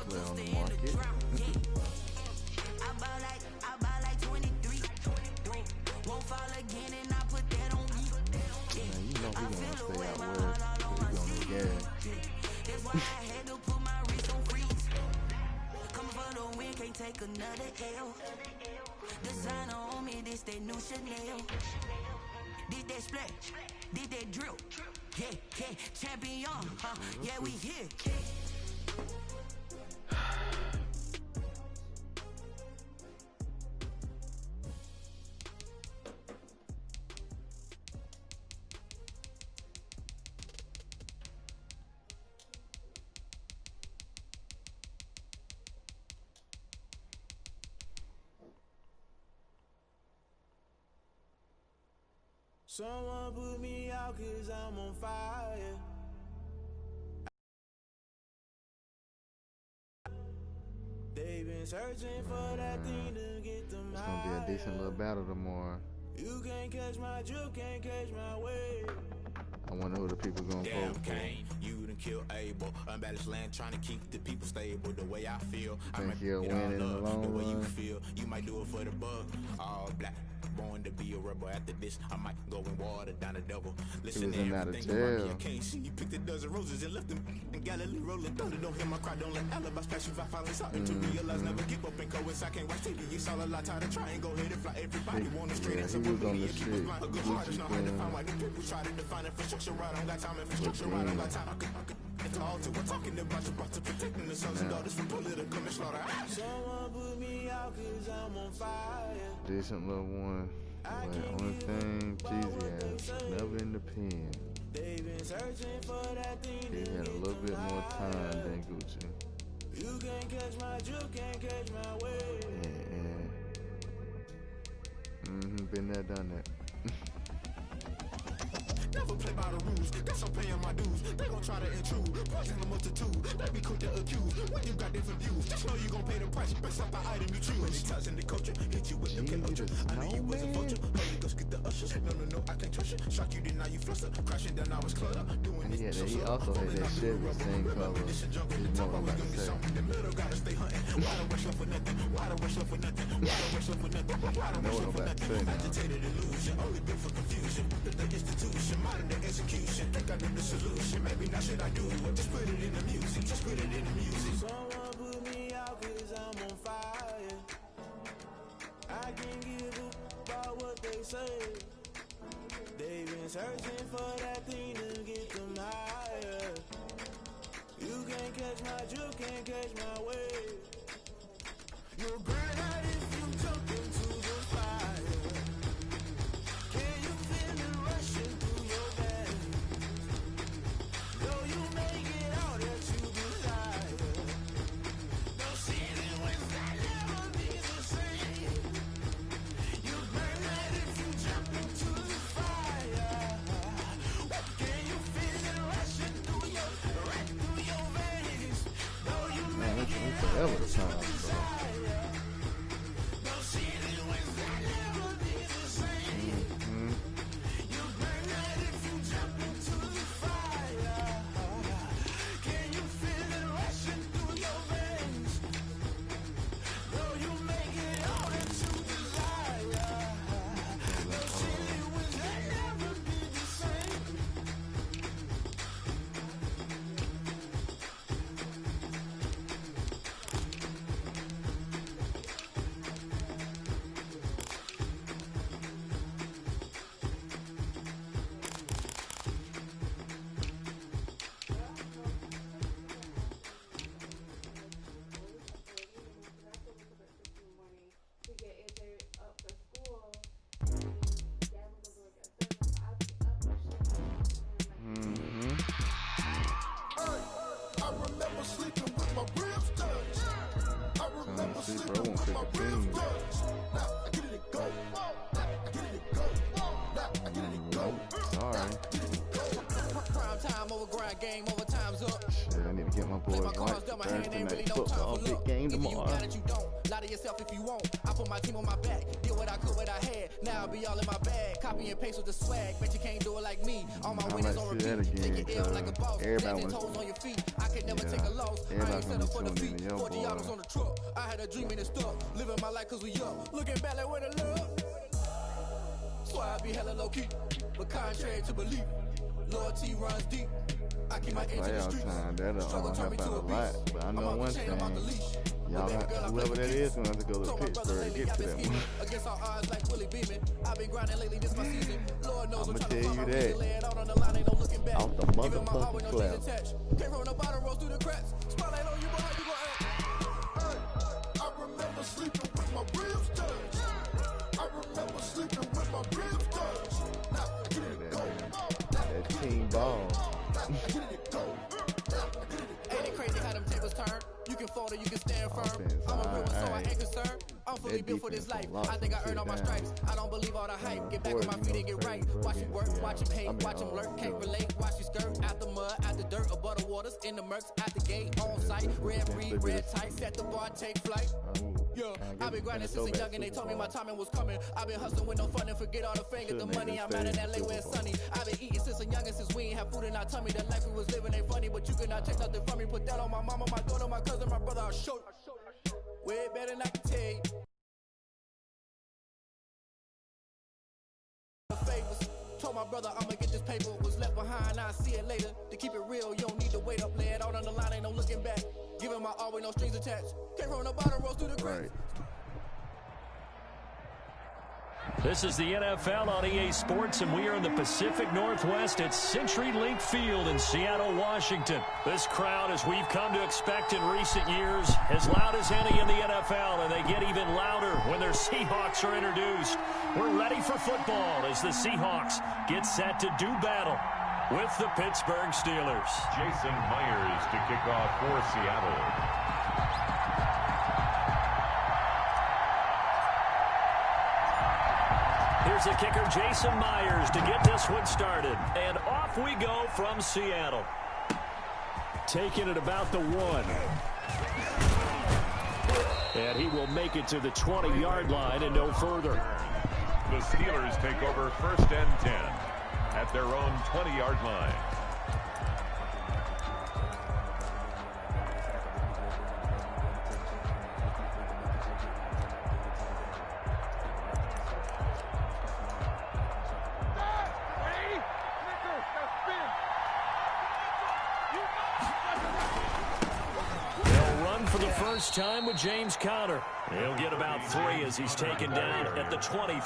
player on the market. I buy like 23. Won't fall again and I put that on me. Man, you know he gonna stay out west. He's on the gas. That's why I had to put my wrist on freeze. Coming for the win, can't take another L. Designer on me, this that new Chanel. Did that splash, did that drill. Yeah, champion, yeah, we here. Someone put me out 'cause I'm on fire. They've been searching for that thing to get them It's gonna be a decent little battle tomorrow. You can't catch my drift, can't catch my wave. I wonder who the people gonna vote for. You done kill Abel. Unbalanced land trying to keep the people stable. The way I feel, I Think might he'll win in the long the way you run? feel, you might do it for the bug. All black. Born to be a rebel. After this, I might go and water down the devil. Listen was to in out of everything around me. jail. I can't see. You picked a dozen roses and left them in Galilee rolling thunder. Don't hear my cry, don't let alibis pass you by. Finally starting to realize, never give up and coincide. Can't watch TV. It's all a lot. Time to try and go ahead and fly. Everybody want to straight Yeah, as he a was on bully. the Keep shit. it blind. A good heart is not hard to Gucci find. Why the people try to define infrastructure right? I don't got time. Infrastructure right? I don't got time. At the altar, we're talking about to protecting the sons and daughters from political manslaughter. Someone put me out 'cause I'm on fire. Decent little one. But only thing, Jeezy has never in the pen. They've been searching for that thing. He had a little bit more time than Gucci. You can't catch my drift, can't catch my wave. Been there, done that. Never play by the rules, guess I'm paying my dues. They gon' try to intrude, poison the multitude. They be quick to accuse, when you got different views. Just know you gon' pay the price, based off the item you choose. Many ties in the culture, hit you with the culture. I know you was a vulture, Holy Ghost get the ushers. No, I can't trust you. Shock you, deny you fluster. Crashing down, I was cluttered. Doing Yeah, this, he also had that Chevy same color. You know what I'm about to say. the middle gotta stay hunting. Why the rush left for nothing? Why the rush left for nothing? Why the rush left for nothing? Why the rush left for nothing? Agitated illusion, only built for confusion. The institution, modern day execution. Think I know the solution. Maybe not should I do it? Just put it in the music. Just put it in the music. Someone put me out 'cause I'm on fire. I can't give up about what they say. They've been searching for that thing to get them higher. You can't catch my drift, can't catch my wave. You'll burn out if you jump into the fire. Can you feel it rushing through your veins? Though you make it all that you desire. No city wins that never be the same. You burn out if you jump into the fire. Can you feel it rushing through your veins? Though you Man, make it's it forever all the that time, you bro. desire. No city wins that never be the same. You burn out if you jump into the fire. Can you feel it rushing through your veins? Though you make it all that you desire. No city wins that never be the same. boys like Thursday night football, big game tomorrow. Lie to yourself if you won't. I put my team on my back. Did what I could, what I had. Now I'll be all in my bag. Copy and paste with the swag. Bet you can't do it like me. All my winners on repeat. Take it ill like a boss. Everybody toes on your feet. I can never take a loss. I ain't set up for defeat. 40 autos on the truck. I had a dream and it stuck. Living my life cause we up. Looking back like where the love. So I be hella low key. But contrary to belief, loyalty runs deep. I keep my edge in the streets. That'll help out a lot. But I know one thing. Y'all whoever that is gonna have to go to Pittsburgh to get to that one. Against our odds like Willie Beeman. I've been grinding lately, this my season. Lord knows I'm gonna tell you that. Off the motherfucking cloud. Came from the bottom, rose through the cracks. Spotlight on you, but how you gonna act? I remember sleeping with my ribs touched. I remember sleeping with my ribs touched. Now I get it go. That team ball. I get it go. Ain't it crazy how them tables turn? You can fold or you can stand firm. I'm a real one, so I ain't concerned. I'm fully built for this life. I think I earned all my stripes. I don't believe all the hype. Get back on my feet and get right. Watch you work, watch him hate, watch him lurk. Can't relate, watch you skirt. Out the mud, out the dirt, above the waters, in the murks, out the gate, on site. Red breed, red tight, set the bar, take flight. Yeah, I've been grinding since a young and they told me my timing was coming. I've been hustling with no fun and forget all the fingers, the money. I'm out in LA where it's sunny. I've been eating since a youngin', since we ain't have food in our tummy. The life we was living ain't funny, but you cannot take nothing from me. Put that on my mama, my daughter, my cousin, my brother, I'll show you. Way better than I can tell you. Favors. Told my brother I'ma get this paper. Was left behind, I'll see it later. To keep it real, you don't need to wait up. Lay it out on the line, ain't no looking back. Giving my all with no strings attached. Came from the bottom, rose through the cracks. This is the NFL on EA Sports, and we are in the Pacific Northwest at CenturyLink Field in Seattle, Washington. This crowd, as we've come to expect in recent years, as loud as any in the NFL, and they get even louder when their Seahawks are introduced. We're ready for football as the Seahawks get set to do battle with the Pittsburgh Steelers. Jason Myers to kick off for Seattle. Here's the kicker, Jason Myers, to get this one started. And off we go from Seattle. Taking it about the 1. And he will make it to the 20-yard line and no further. The Steelers take over 1st and 10 at their own 20-yard line. Time with James Conner. He'll get about 3 as he's taken down at the 23.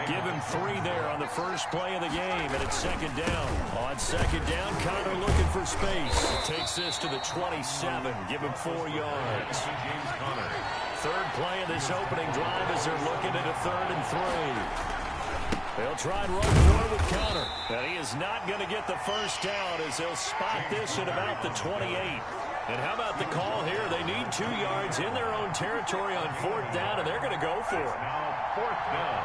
Give him 3 there on the first play of the game, and it's 2nd down. On 2nd down, Conner looking for space. Takes this to the 27. Give him 4 yards. 3rd play of this opening drive as they're looking at a 3rd and 3. They'll try and run forward with Conner. And he is not going to get the first down as they'll spot this at about the 28. And how about the call here? They need 2 yards in their own territory on 4th down, and they're going to go for it. Now 4th down.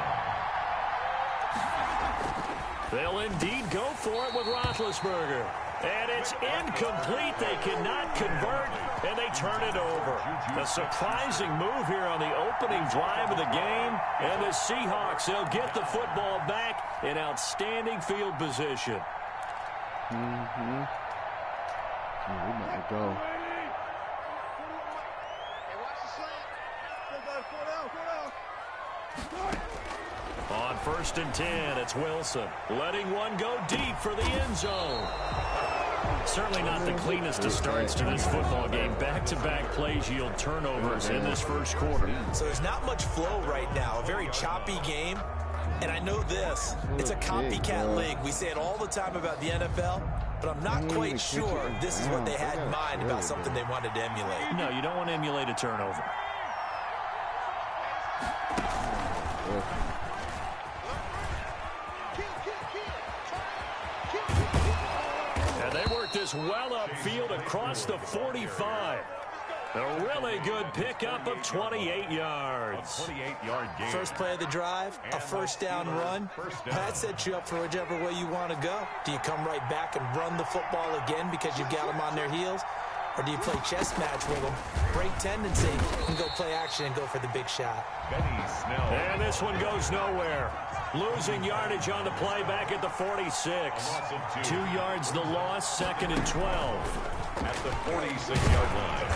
They'll indeed go for it with Roethlisberger. And it's incomplete. They cannot convert, and they turn it over. A surprising move here on the opening drive of the game. And the Seahawks, they'll get the football back in outstanding field position. We might go. On 1st and 10, it's Wilson. Letting one go deep for the end zone. Certainly not the cleanest of starts to this football game. Back-to-back plays yield turnovers in this first quarter. So there's not much flow right now. A very choppy game. And I know this. It's a copycat league. We say it all the time about the NFL. But I'm not quite sure this is what they had in mind about something they wanted to emulate. No, you don't want to emulate a turnover. And they work this well upfield across the 45. A really good pickup of 28 yards. 28-yard gain. First play of the drive, a first down run. That sets you up for whichever way you want to go. Do you come right back and run the football again because you've got them on their heels? Or do you play chess match with them, break tendency, and go play action and go for the big shot? And this one goes nowhere. Losing yardage on the play back at the 46. 2 yards the loss, 2nd and 12. At the 46-yard line.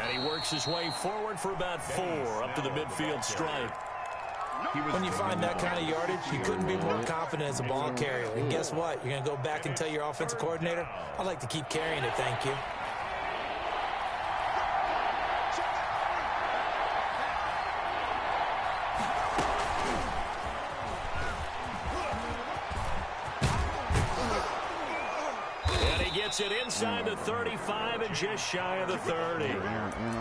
And he works his way forward for about 4 up to the midfield stripe. When you find that kind of yardage, you couldn't be more confident as a ball carrier. And guess what? You're going to go back and tell your offensive coordinator, I'd like to keep carrying it, thank you. It inside the 35 and just shy of the 30.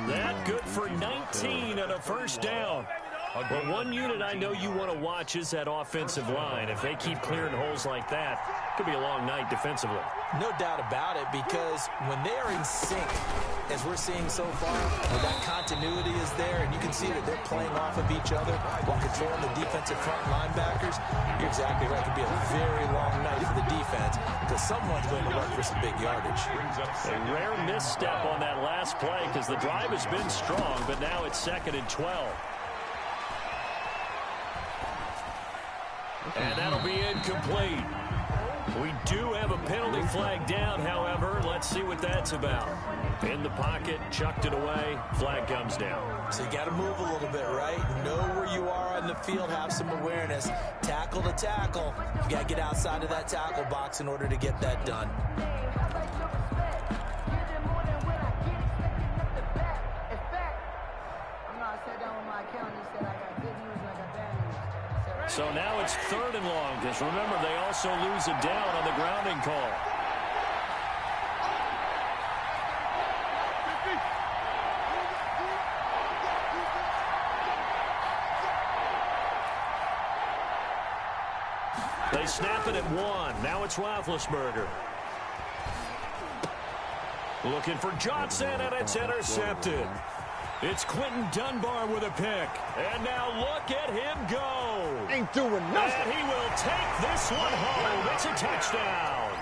That good for 19 and a first down. But one unit I know you want to watch is that offensive line. If they keep clearing holes like that, it could be a long night defensively. No doubt about it, because when they are in sync, as we're seeing so far, where that continuity is there, and you can see that they're playing off of each other while controlling the defensive front linebackers, you're exactly right. It could be a very long night for the defense because someone's going to work for some big yardage. A rare misstep on that last play because the drive has been strong, but now it's 2nd and 12. And that'll be incomplete. We do have a penalty flag down, however. Let's see what that's about. In the pocket, chucked it away, flag comes down. So you got to move a little bit, right? Know where you are on the field, have some awareness. Tackle to tackle. You got to get outside of that tackle box in order to get that done. So now it's 3rd and long, because remember, they also lose it down on the grounding call. They snap it at 1. Now it's Roethlisberger. Looking for Johnson, and it's intercepted. It's Quentin Dunbar with a pick. And now look at him go. Ain't doing nothing. And he will take this one home. It's a touchdown.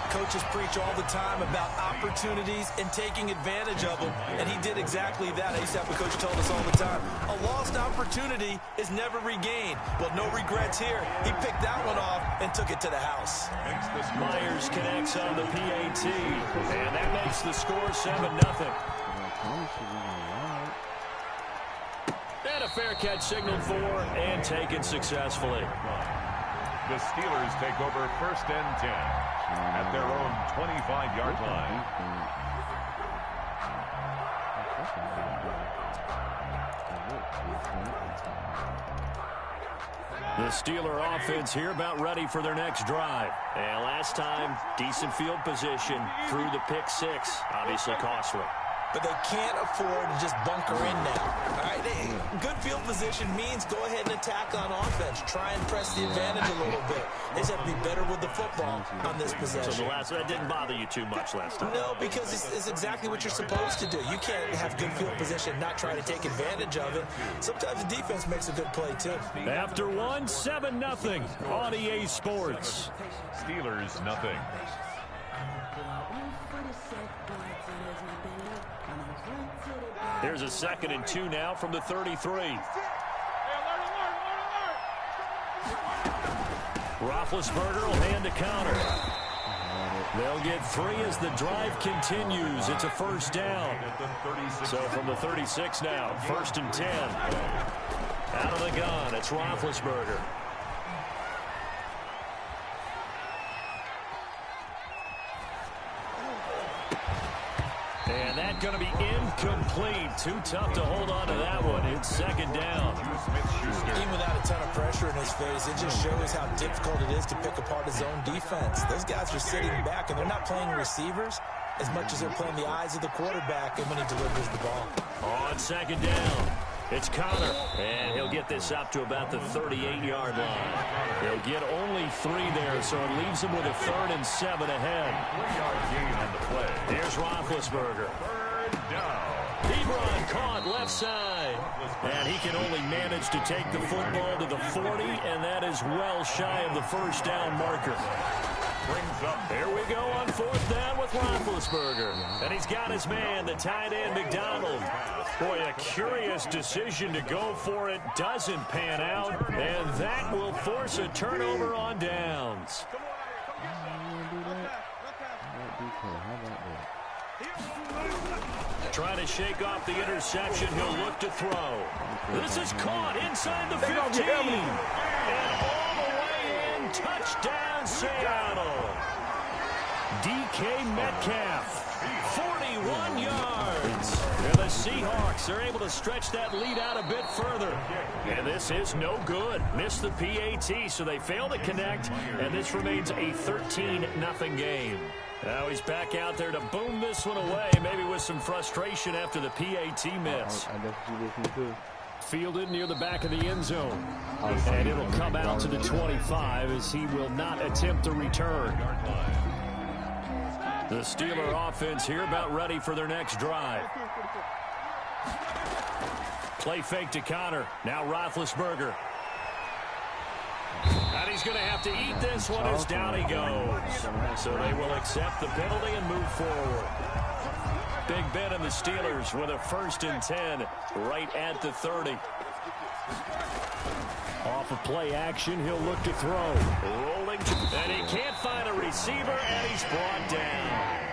Coaches preach all the time about opportunities and taking advantage of them, and he did exactly that. I used to have a coach told us all the time, a lost opportunity is never regained. Well, no regrets here. He picked that one off and took it to the house. Myers connects on the PAT, and that makes the score 7-0. And a fair catch signaled for and taken successfully. The Steelers take over 1st and 10 at their own 25-yard line. The Steeler offense here about ready for their next drive. And last time, decent field position through the pick 6. Obviously costly. But they can't afford to just bunker in now. All right, good field position means go ahead and attack on offense. Try and press the advantage a little bit. They just have to be better with the football on this possession. So that didn't bother you too much last time? No, because it's exactly what you're supposed to do. You can't have good field position and not try to take advantage of it. Sometimes the defense makes a good play, too. After 7-0 on EA Sports. Steelers, nothing. Here's a 2nd and 2 now from the 33. Roethlisberger will hand a counter. They'll get 3 as the drive continues. It's a 1st down. So from the 36 now, 1st and 10. Out of the gun, it's Roethlisberger. And that's going to be incomplete. Too tough to hold on to that one. It's 2nd down. Even without a ton of pressure in his face, it just shows how difficult it is to pick apart his own defense. Those guys are sitting back, and they're not playing receivers as much as they're playing the eyes of the quarterback and when he delivers the ball. On 2nd down, it's Connor, and he'll get this up to about the 38-yard line. He'll get only 3 there, so it leaves him with a 3rd and 7 ahead. 3-yard gain on the play. Here's Roethlisberger. 3rd down. Ebron caught left side, and he can only manage to take the football to the 40, and that is well shy of the 1st down marker. brings up. Here we go on 4th down with Roethlisberger. And he's got his man, the tight end, McDonald. Boy, a curious decision to go for it. Doesn't pan out. And that will force a turnover on downs. Trying to shake off the interception. He'll look to throw. This is caught inside the 15. And all the way in. Touchdown, Seattle. DK Metcalf. 41 yards. And the Seahawks are able to stretch that lead out a bit further. And this is no good. Missed the PAT, so they fail to connect. And this remains a 13-0 game. Now he's back out there to boom this one away, maybe with some frustration after the PAT miss. Fielded near the back of the end zone. And it'll come out to the 25 as he will not attempt to return. The Steeler offense here about ready for their next drive. Play fake to Connor. Now Roethlisberger. And he's going to have to eat this one as down he goes. So they will accept the penalty and move forward. Big Ben and the Steelers with a 1st and 10 right at the 30. Off of play action, he'll look to throw. Rolling, and he can't find a receiver, and he's brought down.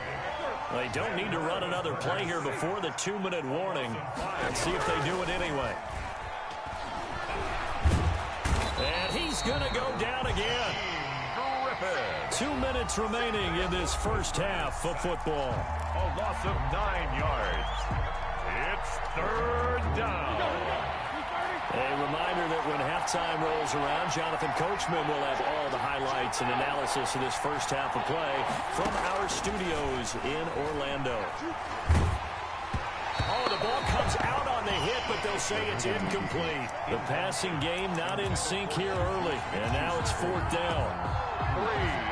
They don't need to run another play here before the 2-minute warning. Let's see if they do it anyway. And he's going to go down again. 2 minutes remaining in this first half of football. A loss of 9 yards. It's 3rd down. A reminder that when halftime rolls around, Jonathan Coachman will have all the highlights and analysis of this first half of play from our studios in Orlando. Oh, the ball comes out on the hit, but they'll say it's incomplete. The passing game not in sync here early, and now it's 4th down.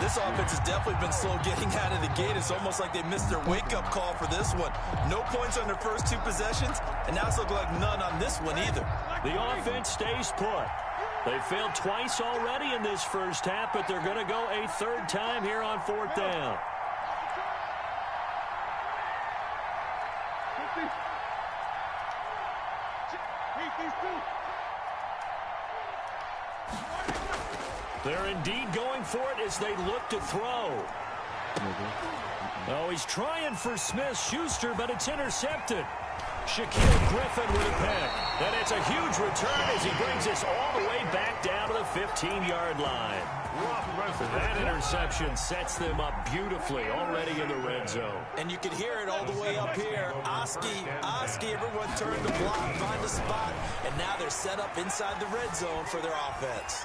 This offense has definitely been slow getting out of the gate. It's almost like they missed their wake-up call for this one. No points on their first 2 possessions, and now it's looking like none on this one either. The offense stays put. They failed twice already in this first half, but they're going to go a 3rd time here on 4th down. They're indeed going for it as they look to throw. Oh, he's trying for Smith-Schuster, but it's intercepted. Shaquille Griffin with a pick. And it's a huge return as he brings us all the way back down to the 15-yard line. That interception sets them up beautifully already in the red zone. And you can hear it all the way up here. Oski, everyone turned the block, find a spot, and now they're set up inside the red zone for their offense.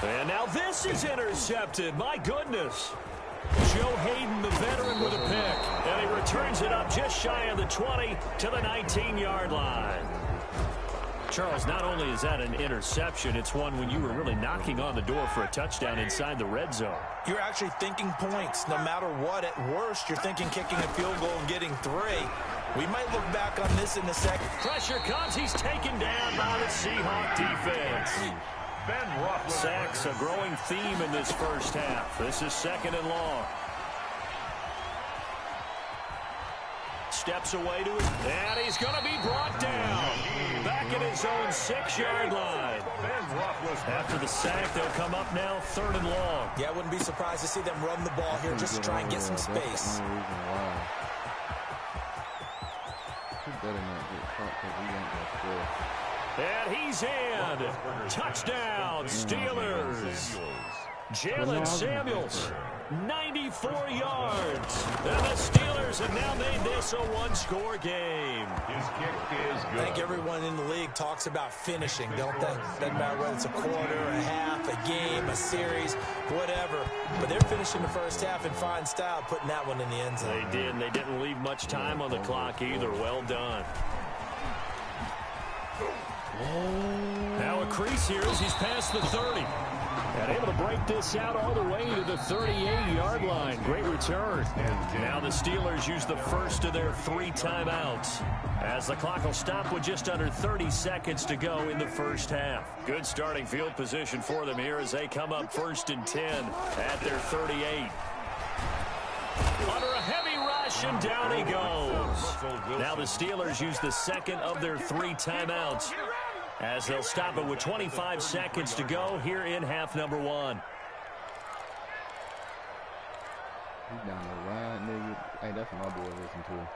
And now this is intercepted. My goodness. Joe Hayden, the veteran, with a pick. And he returns it up just shy of the 20 to the 19-yard line. Charles, not only is that an interception, it's one when you were really knocking on the door for a touchdown inside the red zone. You're actually thinking points. No matter what, at worst, you're thinking kicking a field goal and getting 3. We might look back on this in a second. Pressure comes. He's taken down by the Seahawk defense. Sacks, a growing theme in this first half. This is 2nd and long. Steps away to his, and he's going to be brought down. Back at his own 6-yard line. After the sack, they'll come up now 3rd and long. Yeah, I wouldn't be surprised to see them run the ball here just to try and get some space. And he's in. Touchdown, Steelers. Jalen Samuels, 94 yards. And the Steelers have now made this a 1-score game. His kick is good. I think everyone in the league talks about finishing, don't they? Doesn't matter whether it's a quarter, a half, a game, a series, whatever. But they're finishing the first half in fine style, putting that one in the end zone. They did, and they didn't leave much time on the clock either. Well done. Now a crease here as he's past the 30. And able to break this out all the way to the 38-yard line. Great return. Now the Steelers use the first of their 3 timeouts, as the clock will stop with just under 30 seconds to go in the first half. Good starting field position for them here as they come up 1st and 10 at their 38. Under a heavy rush, and down he goes. Now the Steelers use the second of their 3 timeouts, as they'll stop it with 25 seconds to go here in half number 1. He's down the line, nigga. Hey, that's my boy listen to.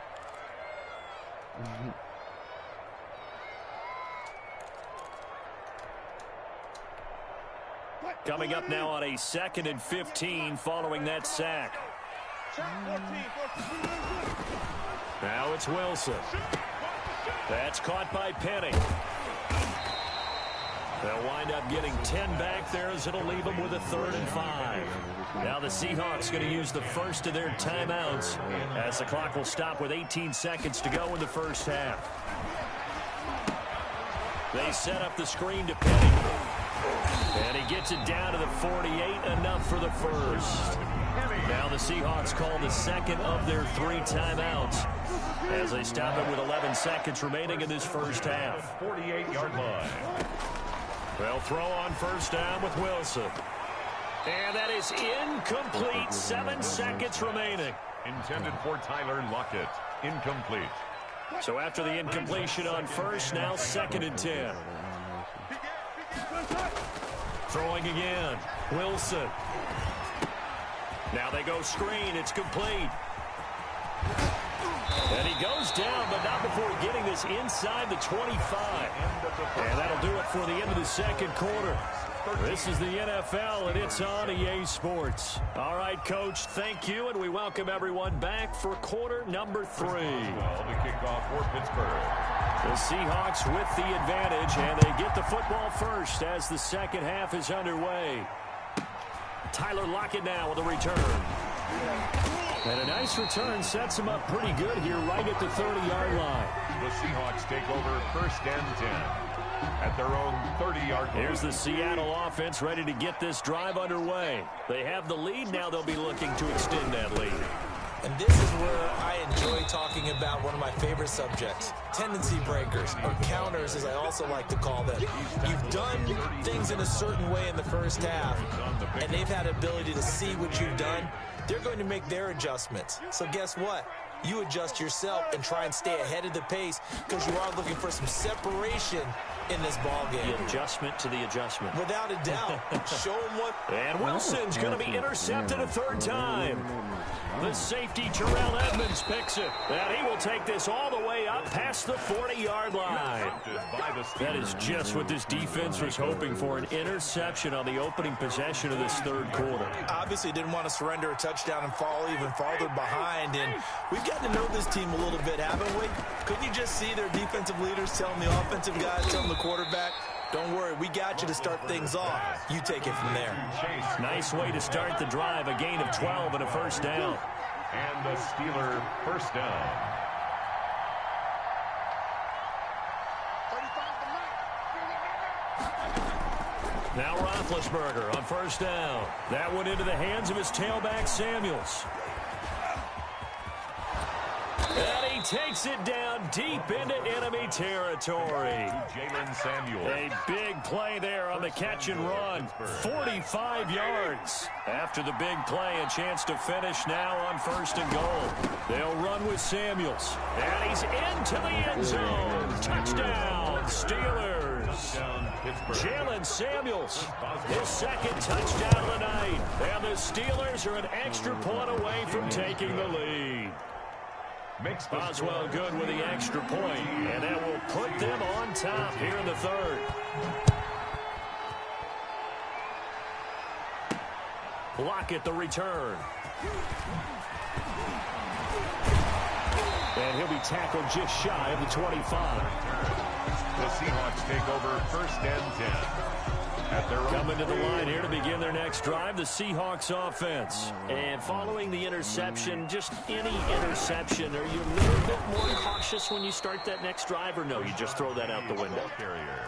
Coming up now on a 2nd and 15 following that sack. Now it's Wilson. That's caught by Penny. They'll wind up getting 10 back there, as it'll leave them with a 3rd and 5. Now the Seahawks going to use the first of their timeouts, as the clock will stop with 18 seconds to go in the first half. They set up the screen to Penny, and he gets it down to the 48, enough for the first. Now the Seahawks call the second of their 3 timeouts, as they stop it with 11 seconds remaining in this first half. 48-yard line. They'll throw on first down with Wilson. And that is incomplete. 7 seconds remaining. Intended for Tyler Lockett. Incomplete. So after the incompletion on first, now 2nd and 10. Throwing again. Wilson. Now they go screen. It's complete. And he goes down, but not before getting this inside the 25. And that'll do it for the end of the second quarter. This is the NFL, and it's on EA Sports. All right, Coach, thank you, and we welcome everyone back for quarter number 3. The kickoff for Pittsburgh. The Seahawks with the advantage, and they get the football first as the second half is underway. Tyler Lockett now with a return. And a nice return sets him up pretty good here right at the 30-yard line. The Seahawks take over 1st and 10 at their own 30-yard line. Here's the Seattle offense ready to get this drive underway. They have the lead. Now they'll be looking to extend that lead. And this is where I enjoy talking about one of my favorite subjects, tendency breakers, or counters as I also like to call them. You've done things in a certain way in the first half, and they've had ability to see what you've done. They're going to make their adjustments. So guess what? You adjust yourself and try and stay ahead of the pace, because you are looking for some separation in this ball game. The adjustment to the adjustment. Without a doubt. Show them what. And Wilson's going to be intercepted a 3rd time. The safety, Terrell Edmonds, picks it. And he will take this all the way up past the 40-yard line. That is just what this defense was hoping for, an interception on the opening possession of this 3rd quarter. Obviously didn't want to surrender a touchdown and fall even farther behind. And we've gotten to know this team a little bit, haven't we? Couldn't you just see their defensive leaders telling the offensive guys, telling the quarterback, don't worry, we got you to start things off. You take it from there. Nice way to start the drive, a gain of 12 and a first down. And the Steeler first down. Now Roethlisberger on first down. That went into the hands of his tailback, Samuels. And he takes it down deep into enemy territory. Jalen Samuels. A big play there on the catch and run. 45 yards. After the big play, a chance to finish now on 1st and goal. They'll run with Samuels. And he's into the end zone. Touchdown, Steelers. Jalen Samuels, his 2nd touchdown of the night. And the Steelers are an extra point away from taking the lead. Boswell good with the extra point, and that will put them on top here in the 3rd. Lockett the return. And he'll be tackled just shy of the 25. The Seahawks take over 1st and 10 Coming to the line here to begin their next drive, the Seahawks offense. And following the interception, just any interception, are you a little bit more cautious when you start that next drive, or no, you just throw that out the window?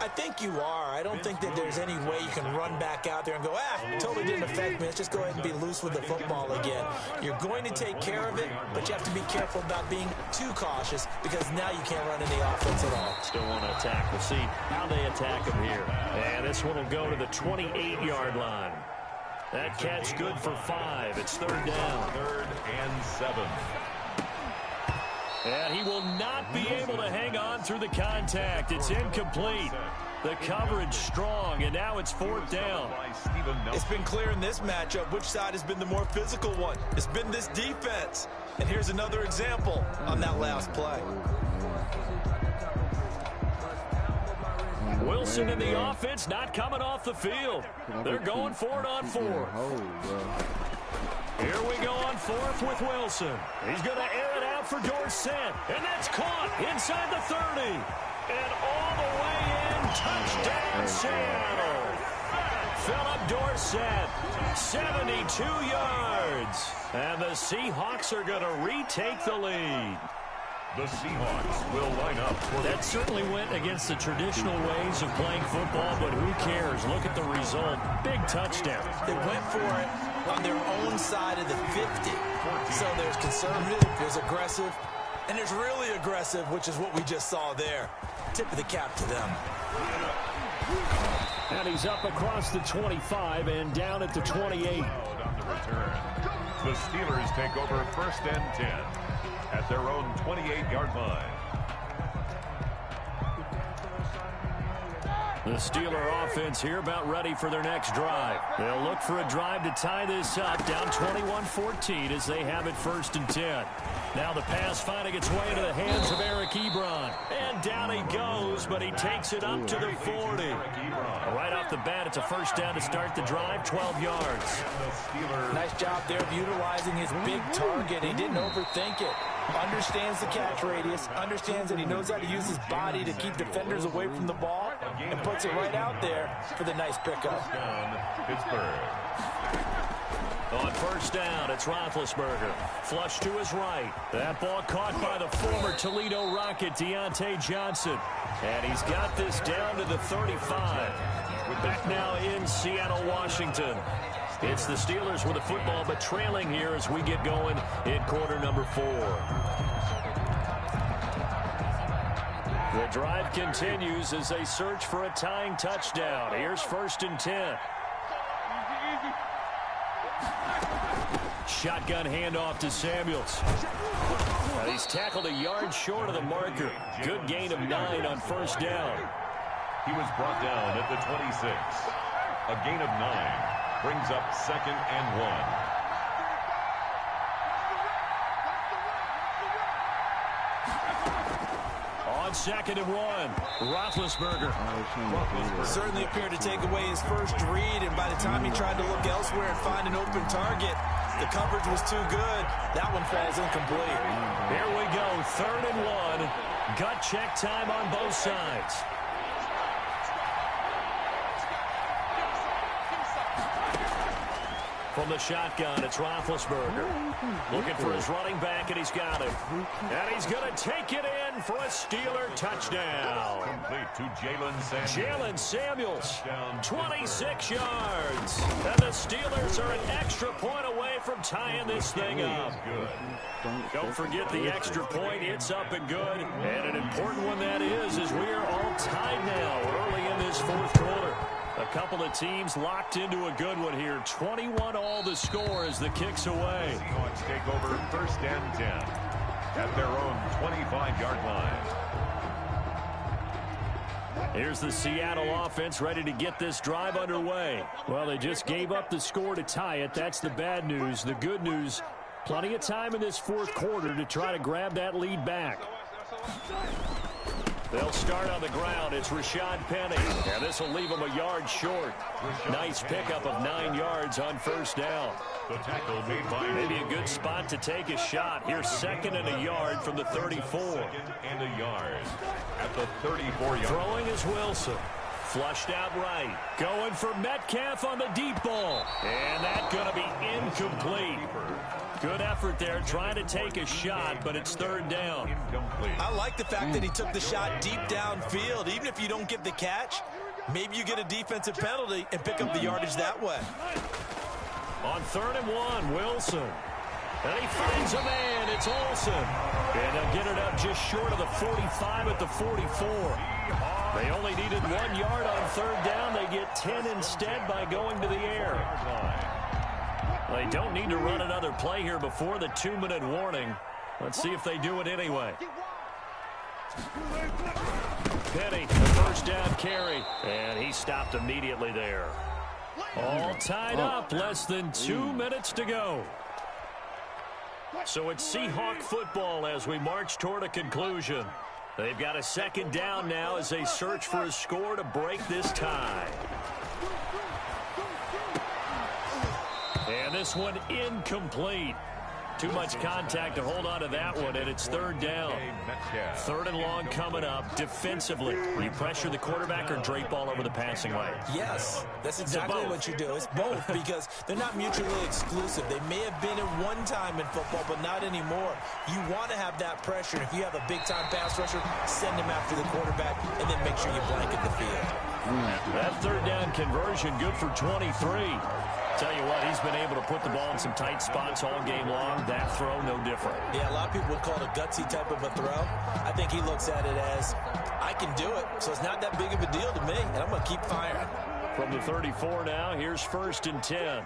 I think you are. I don't think that there's any way you can run back out there and go, totally didn't affect me. Let's just go ahead and be loose with the football again. You're going to take care of it, but you have to be careful about being too cautious because now you can't run any offense at all. Still want to attack. We'll see how they attack him here. And this one will go to the 28-yard line. That catch good for 5. It's third down. 3rd and 7. And he will not be able to hang on through the contact. It's incomplete. The coverage strong, and now it's 4th down. It's been clear in this matchup which side has been the more physical one. It's been this defense. And here's another example on that last play. Wilson in the offense, not coming off the field. They're going for it on 4th. Here we go on 4th with Wilson. He's going to air it out for Dorsett. And that's caught inside the 30. And all the way in, touchdown Seattle. Philip Dorsett, 72 yards. And the Seahawks are going to retake the lead. The Seahawks will line up for that certainly went against the traditional ways of playing football, but who cares? Look at the result. Big touchdown. They went for it on their own side of the 50. So there's conservative, there's aggressive, and there's really aggressive, which is what we just saw there. Tip of the cap to them. And he's up across the 25 and down at the 28. On the return. The Steelers take over 1st and 10 at their own 28-yard line. The Steeler offense here about ready for their next drive. They'll look for a drive to tie this up, down 21-14 as they have it 1st and 10. Now the pass finding its way into the hands of Eric Ebron. And down he goes, but he takes it up to the 40. Right off the bat, it's a 1st down to start the drive, 12 yards. Nice job there of utilizing his big target. He didn't overthink it. Understands the catch radius, understands that he knows how to use his body to keep defenders away from the ball, and puts it right out there for the nice pickup. Pittsburgh. On 1st down, it's Roethlisberger. Flush to his right. That ball caught by the former Toledo Rocket, Deontay Johnson. And he's got this down to the 35. We're back now in Seattle, Washington. It's the Steelers with the football, but trailing here as we get going in quarter number 4. The drive continues as they search for a tying touchdown. Here's 1st and 10. Shotgun handoff to Samuels. And he's tackled a yard short of the marker. Good gain of 9 on 1st down. He was brought down at the 26. A gain of 9. Brings up 2nd and 1. On 2nd and 1, Roethlisberger. Certainly appeared to take away his first read, and by the time he tried to look elsewhere and find an open target, the coverage was too good. That one falls incomplete. Here we go, 3rd and 1. Gut check time on both sides. From the shotgun, it's Roethlisberger. Looking for his running back, and he's got him. And he's going to take it in for a Steeler touchdown. Complete to Jalen Samuels, 26 yards. And the Steelers are an extra point away from tying this thing up. Don't forget the extra point. It's up and good. And an important one that is, as we are all tied now early in this 4th quarter. A couple of teams locked into a good one here. 21-all the score as the kick's away. Seahawks take over 1st and 10 at their own 25-yard line. Here's the Seattle offense ready to get this drive underway. Well, they just gave up the score to tie it. That's the bad news. The good news, plenty of time in this 4th quarter to try to grab that lead back. They'll start on the ground. It's Rashad Penny. And this will leave him a yard short. Nice pickup of 9 yards on 1st down. The tackle made by maybe a good spot to take a shot. Here's 2nd and a yard from the 34. 2nd and a yard at the 34-yard. Throwing is Wilson. Flushed out right. Going for Metcalf on the deep ball. And that's going to be incomplete. Good effort there trying to take a shot, but it's third down. I like the fact that he took the shot deep downfield. Even if you don't get the catch, maybe you get a defensive penalty and pick up the yardage that way. On 3rd and 1, Wilson. And he finds a man. It's Olsen. And they'll get it up just short of the 45 at the 44. They only needed 1 yard on 3rd down. They get 10 instead by going to the air. They don't need to run another play here before the 2-minute warning. Let's see if they do it anyway. Penny, the first down carry. And he stopped immediately there. All tied up. Less than 2 minutes to go. So it's Seahawk football as we march toward a conclusion. They've got a 2nd down now as they search for a score to break this tie. And this one incomplete. Too much contact to hold on to that one, and it's 3rd down. 3rd and long coming up. Defensively, you pressure the quarterback or drape all over the passing lane? Yes, that's exactly what you do. It's both because they're not mutually exclusive. They may have been at one time in football, but not anymore. You want to have that pressure. If you have a big-time pass rusher, send him after the quarterback, and then make sure you blanket the field. That 3rd down conversion, good for 23. Tell you what, he's been able to put the ball in some tight spots all game long. That throw, no different. Yeah, a lot of people would call it a gutsy type of a throw. I think he looks at it as, I can do it, so it's not that big of a deal to me, and I'm going to keep firing. From the 34 now, here's 1st and 10.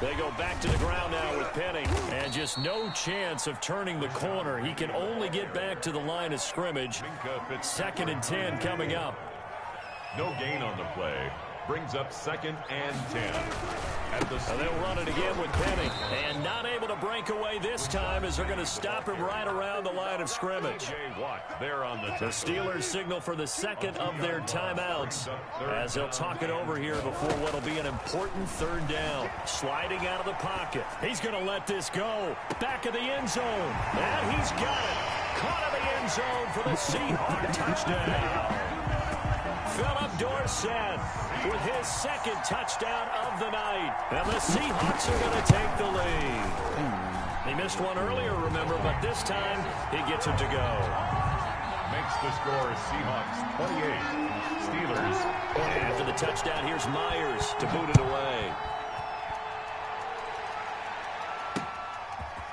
They go back to the ground now with Penny, and just no chance of turning the corner. He can only get back to the line of scrimmage. 2nd and 10 coming up. No gain on the play. Brings up 2nd and 10. And they'll run it again with Penny. And not able to break away this time as they're going to stop him right around the line of scrimmage. The Steelers signal for the 2nd of their timeouts as they'll talk it over here before what will be an important 3rd down. Sliding out of the pocket. He's going to let this go. Back of the end zone. And he's got it. Caught in the end zone for the Seahawks touchdown. Philip Dorsett with his 2nd touchdown of the night. And the Seahawks are going to take the lead. He missed one earlier, remember, but this time he gets it to go. Makes the score Seahawks 28. Steelers. And after the touchdown, here's Myers to boot it away.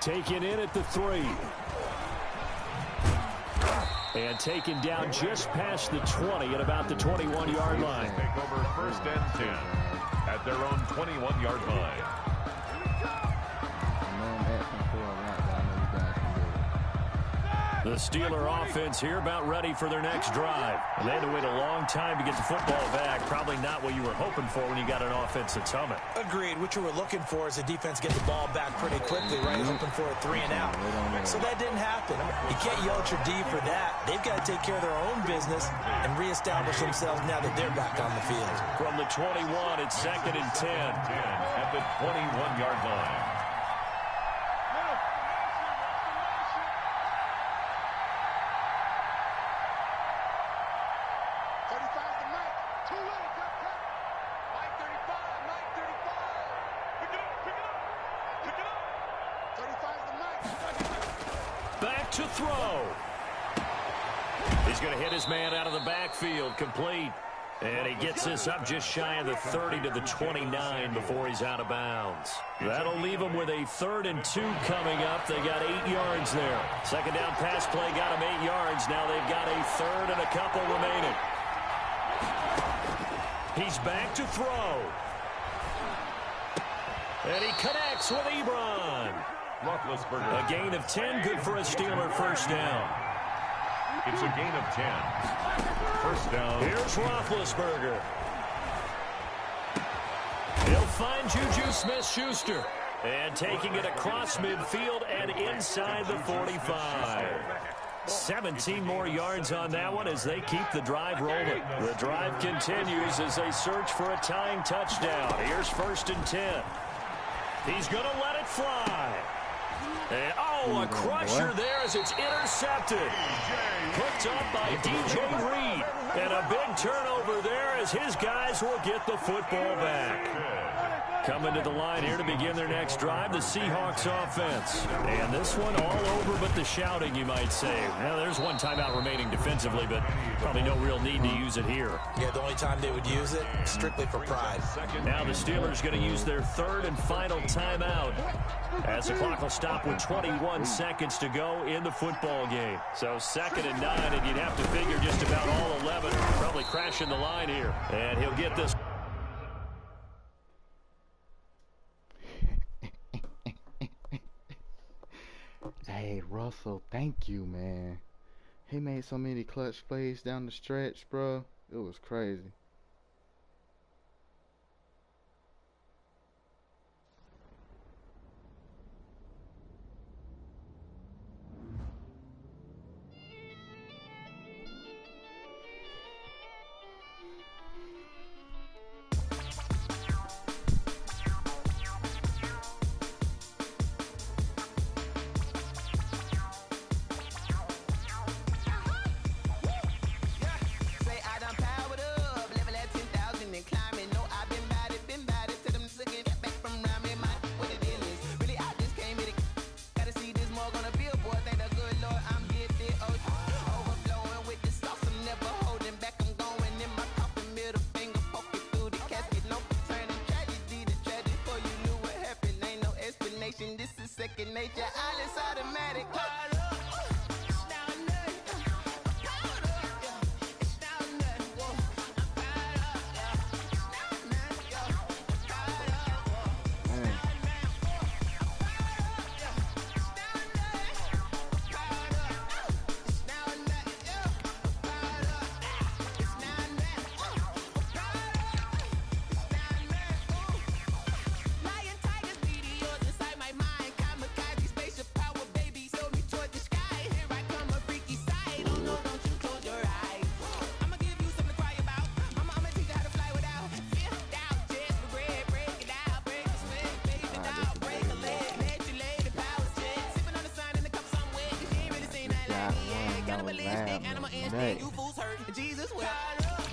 Taken in at the 3. And taken down just past the 20 at about the 21-yard line. Take over 1st and 10 at their own 21-yard line. The Steeler offense here about ready for their next drive. And they had to wait a long time to get the football back. Probably not what you were hoping for when you got an offense that's humming. Agreed. What you were looking for is the defense get the ball back pretty quickly, right? Hoping for a 3 and out. So that didn't happen. You can't yell at your D for that. They've got to take care of their own business and reestablish themselves now that they're back on the field. From the 21, it's 2nd and 10. 10 at the 21-yard line. Back to throw. He's going to hit his man out of the backfield, complete. And he gets this up just shy of the 30 to the 29 before he's out of bounds. That'll leave him with a 3rd and 2 coming up. They got 8 yards there. 2nd down pass play got him 8 yards. Now they've got a 3rd and a couple remaining. He's back to throw. And he connects with Ebron. A gain of 10, good for a Steeler 1st down. It's a gain of 10. 1st down. Here's Roethlisberger. He'll find Juju Smith-Schuster. And taking it across midfield and inside the 45. 17 more yards on that one as they keep the drive rolling. The drive continues as they search for a tying touchdown. Here's 1st and 10. He's going to let it fly. And, oh, a crusher there as it's intercepted. Picked up by DJ Reed. And a big turnover there as his guys will get the football back. Coming to the line here to begin their next drive, the Seahawks offense. And this one all over but the shouting, you might say. Now, there's one timeout remaining defensively, but probably no real need to use it here. Yeah, the only time they would use it, strictly for pride. Now the Steelers going to use their third and final timeout as the clock will stop with 21 seconds to go in the football game. So 2nd and 9, and you'd have to figure just about all 11 probably crashing the line here. And he'll get this. Hey, Russell, thank you, man. He made so many clutch plays down the stretch, bro. It was crazy.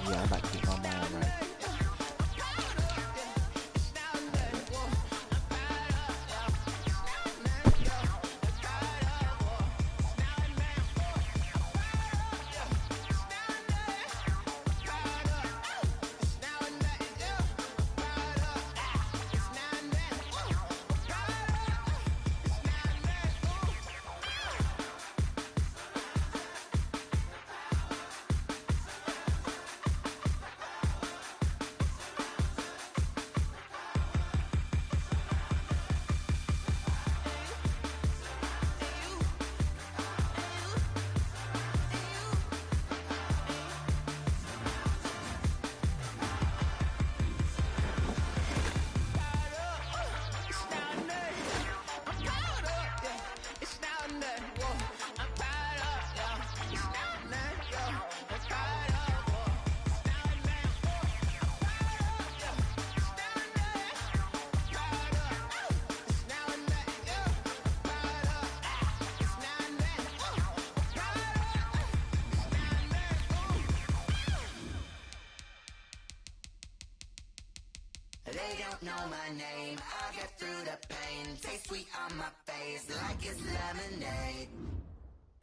Yeah, I like to get my mind right. They don't know my name, I'll get through the pain. Taste sweet on my face like it's lemonade.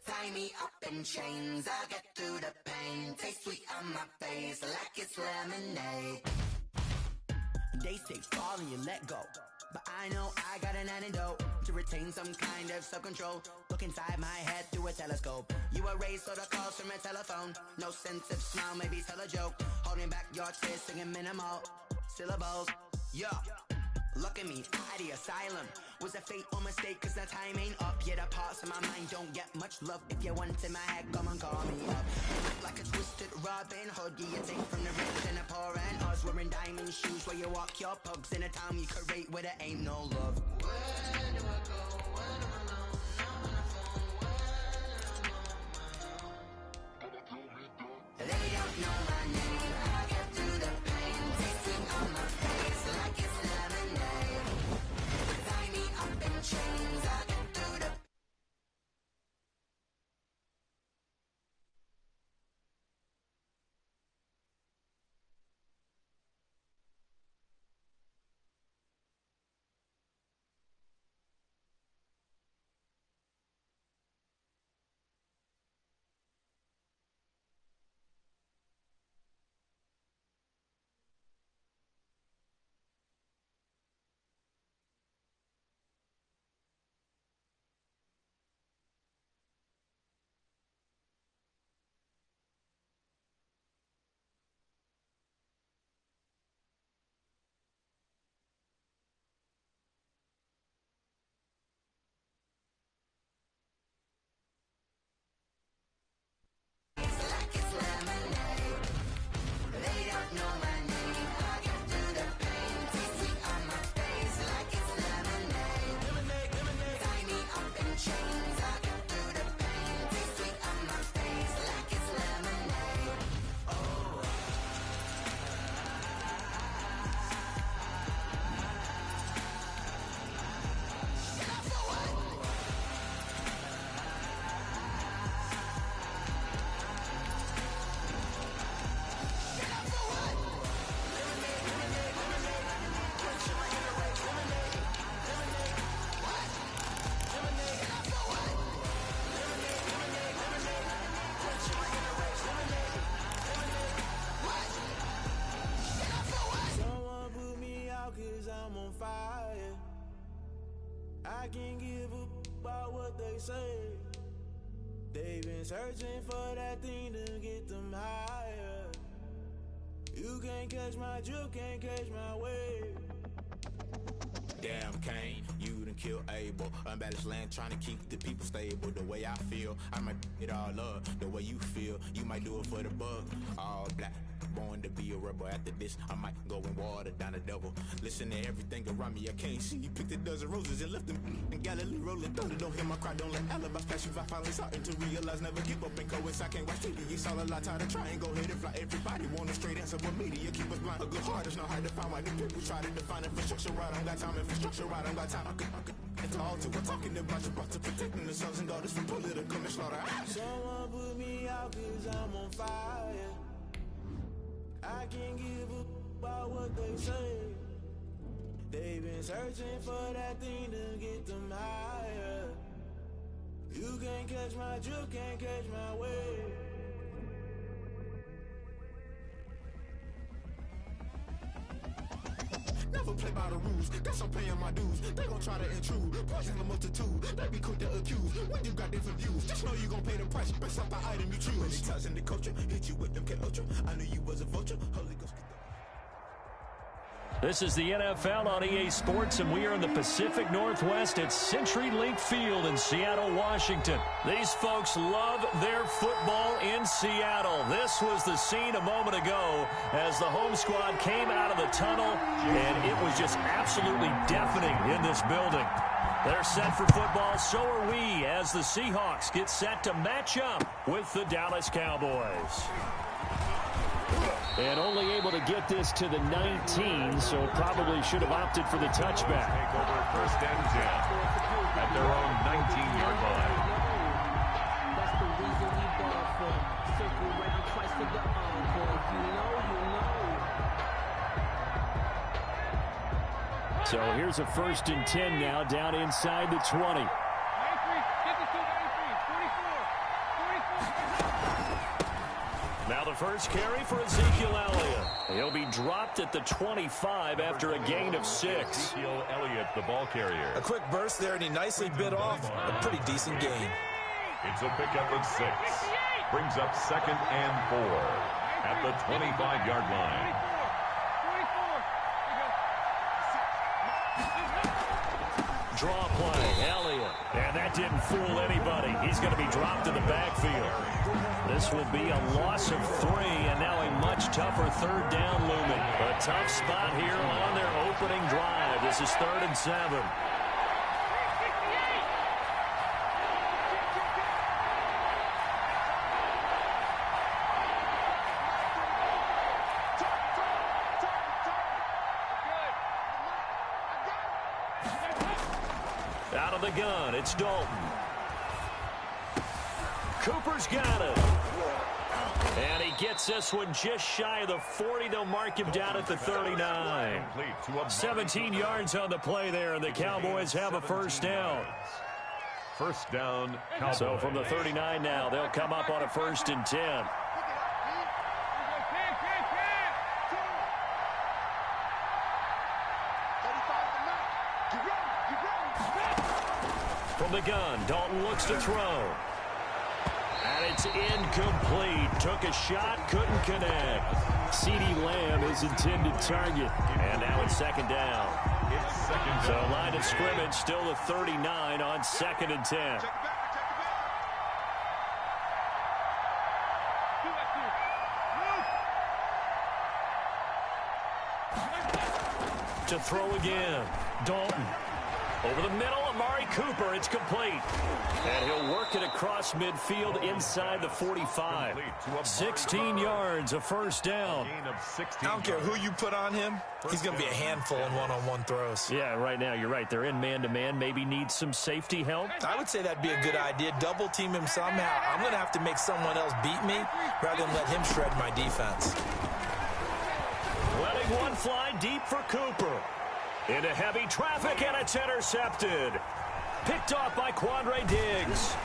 Tie me up in chains, I'll get through the pain. Taste sweet on my face like it's lemonade. They say fall and you let go, but I know I got an antidote to retain some kind of self-control. Look inside my head through a telescope. You erase all the calls from a telephone. No sense of smile, maybe tell a joke. Holding back your tears, singing minimal syllables. Yeah, look at me, at the asylum. Was a fate or mistake, cause the time ain't up. Yet the parts of my mind don't get much love. If you want in my head, come and call me up. Like a twisted Robin Hood, yeah, you take from the rich and the poor and us. Wearing diamond shoes where you walk your pugs in a town you create where there ain't no love. Where do I go when I'm alone? I'm on the phone, when I'm They don't know my name, I get through the pain. Tasting on my face like it's lemonade. Tie me up in chains, I get I can't give up about what they say. They've been searching for that thing to get them higher. You can't catch my drift, can't catch my wave. Damn, Kane, you done killed Abel. Unbalanced land, trying to keep the people stable. The way I feel, I might it all up. The way you feel, you might do it for the bug. All black, born to be a rebel. After this, I might go and water down the devil. Listen to everything around me, I can't see. You picked a dozen roses and left them in Galilee rolling thunder. Don't hear my cry, don't let alibis pass you. I finally starting to realize, never give up and coincide. Can't watch TV, it's all a lot. Tired of trying, go ahead and fly. Everybody want a straight answer with media. Keep us blind, a good heart is not hard to find. Why the people try to define infrastructure right? I don't got time, infrastructure right, I don't got time. I could it's all to we're talking about you, about to protecting the sons and daughters from political and slaughter. Someone put me out cause I'm on fire. I can't give up about what they say. They've been searching for that thing to get them higher. You can't catch my drift, can't catch my wave. Never play by the rules, guess I'm paying my dues. They gon' try to intrude, poison the multitude. They be quick to accuse, when you got different views. Just know you gon' pay the price, based off the item you choose. Many times in the culture, hit you with them K-Ultra. I knew you was a vulture, Holy Ghost. This is the NFL on EA Sports, and we are in the Pacific Northwest at CenturyLink Field in Seattle, Washington. These folks love their football in Seattle. This was the scene a moment ago as the home squad came out of the tunnel, and it was just absolutely deafening in this building. They're set for football, so are we, as the Seahawks get set to match up with the Dallas Cowboys. And only able to get this to the 19, so probably should have opted for the touchback. Take over first and 10 at their own 19-yard line. That's the reason we ball for. Circle ready twice for the encore. If you know, you know. So here's a first and 10 now, down inside the 20. Now the first carry for Ezekiel Elliott. He'll be dropped at the 25 after a gain of 6. Ezekiel Elliott, the ball carrier. A quick burst there, and he nicely bit off a pretty decent gain. It's a pickup of 6. Brings up second and 4 at the 25-yard line. Draw play, Elliott. And that didn't fool anybody. He's going to be dropped in the backfield. This will be a loss of 3, and now a much tougher third down looming. A tough spot here on their opening drive. This is 3rd and 7. Out of the gun, it's Dalton. Cooper's got it. And he gets this one just shy of the 40. They'll mark him down at the 39. 17 yards on the play there, and the Cowboys have a first down. First down, Cowboys. So from the 39 now, they'll come up on a 1st and 10. From the gun, Dalton looks to throw. And it's incomplete. Took a shot, couldn't connect. CeeDee Lamb is intended target. And now it's 2nd down. So line of scrimmage still the 39 on 2nd and 10. To throw again. Dalton. Over the middle, Amari Cooper. It's complete. And he'll work it across midfield inside the 45. 16 yards, a first down. I don't care who you put on him. He's going to be a handful in one-on-one throws. Yeah, right now, you're right. They're in man-to-man. Maybe need some safety help. I would say that'd be a good idea. Double team him somehow. I'm going to have to make someone else beat me rather than let him shred my defense. Letting one fly deep for Cooper. Into heavy traffic, and it's intercepted. Picked off by Quandre Diggs.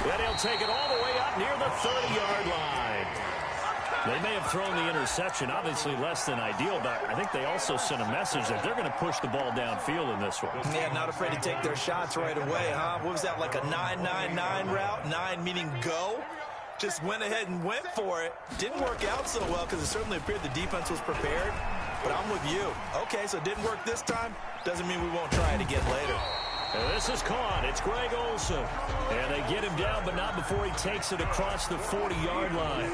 And he'll take it all the way up near the 30-yard line. They may have thrown the interception, obviously less than ideal, but I think they also sent a message that they're going to push the ball downfield in this one. Yeah, not afraid to take their shots right away, huh? What was that, like a 9-9-9 route? 9 meaning go? Just went ahead and went for it. Didn't work out so well because it certainly appeared the defense was prepared. But I'm with you. Okay, so it didn't work this time. Doesn't mean we won't try it again later. And this is caught. It's Greg Olsen. And they get him down, but not before he takes it across the 40-yard line.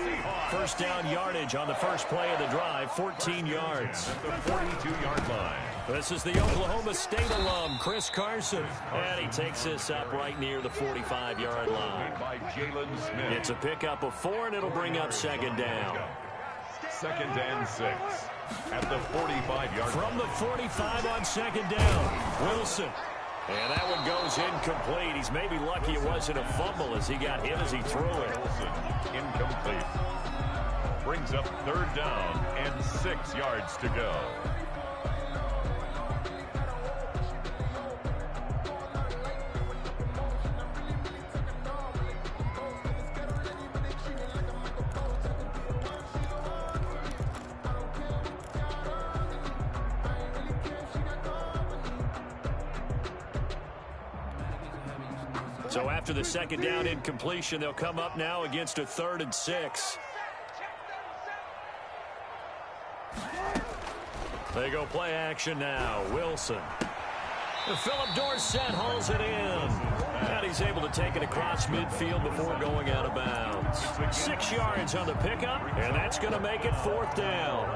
First down yardage on the first play of the drive, 14 yards. At the 42-yard line. This is the Oklahoma State alum, Chris Carson. And he takes this up right near the 45-yard line. By Jalen Smith. It's a pickup of 4, and it'll bring up second down. 2nd and 6. At the 45-yard line. From the 45 on second down, Wilson. And that one goes incomplete. He's maybe lucky it wasn't a fumble as he got hit as he threw it. Wilson, incomplete. Brings up 3rd down and 6 yards to go. So after the second down incompletion, they'll come up now against a 3rd and 6. They go play action now. Wilson. Philip Dorsett hauls it in. And he's able to take it across midfield before going out of bounds. 6 yards on the pickup, and that's going to make it 4th down.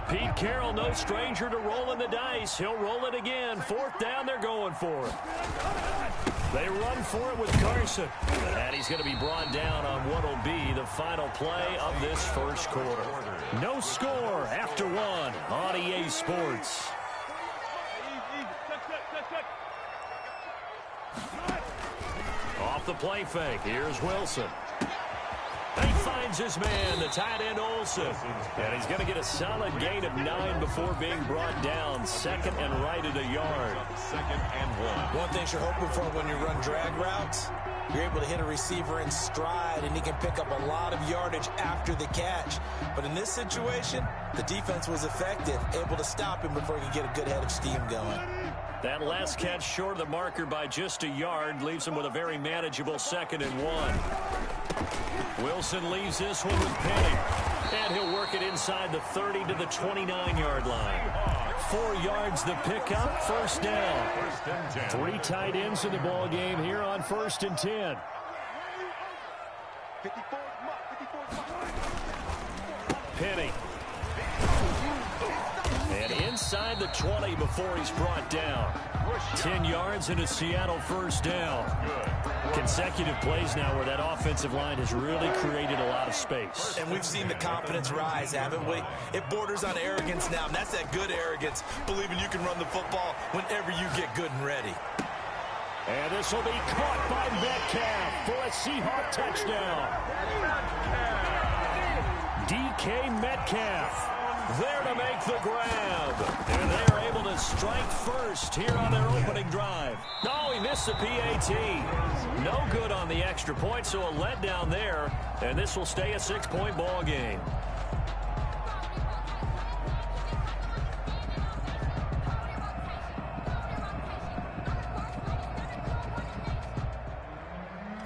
Pete Carroll, no stranger to rolling the dice. He'll roll it again. 4th down, they're going for it. They run for it with Carson. And he's going to be brought down on what will be the final play of this first quarter. No score after 1 on EA Sports. Off the play fake, here's Wilson. He finds his man, the tight end Olsen. And he's going to get a solid gain of 9 before being brought down. 2nd and right at a yard. 2nd and 1. One thing you're hoping for when you run drag routes, you're able to hit a receiver in stride, and he can pick up a lot of yardage after the catch. But in this situation, the defense was effective, able to stop him before he could get a good head of steam going. That last catch short of the marker by just a yard leaves him with a very manageable 2nd and 1. Wilson leaves this one with Penny. And he'll work it inside the 30 to the 29-yard line. 4 yards the pickup, 1st down. 1st and 10. 3 tight ends in the ball game here on 1st and 10. Penny. And inside the 20 before he's brought down. 10 yards and a Seattle 1st down. Consecutive plays now where that offensive line has really created a lot of space. And we've seen the confidence rise, haven't we? It borders on arrogance now, and that's that good arrogance, believing you can run the football whenever you get good and ready. And this will be caught by Metcalf for a Seahawk touchdown. DK Metcalf there to make the grab. And they are able to strike first here on their opening drive. No, he missed the PAT. No good on the extra point, so a letdown there. And this will stay a 6-point ball game.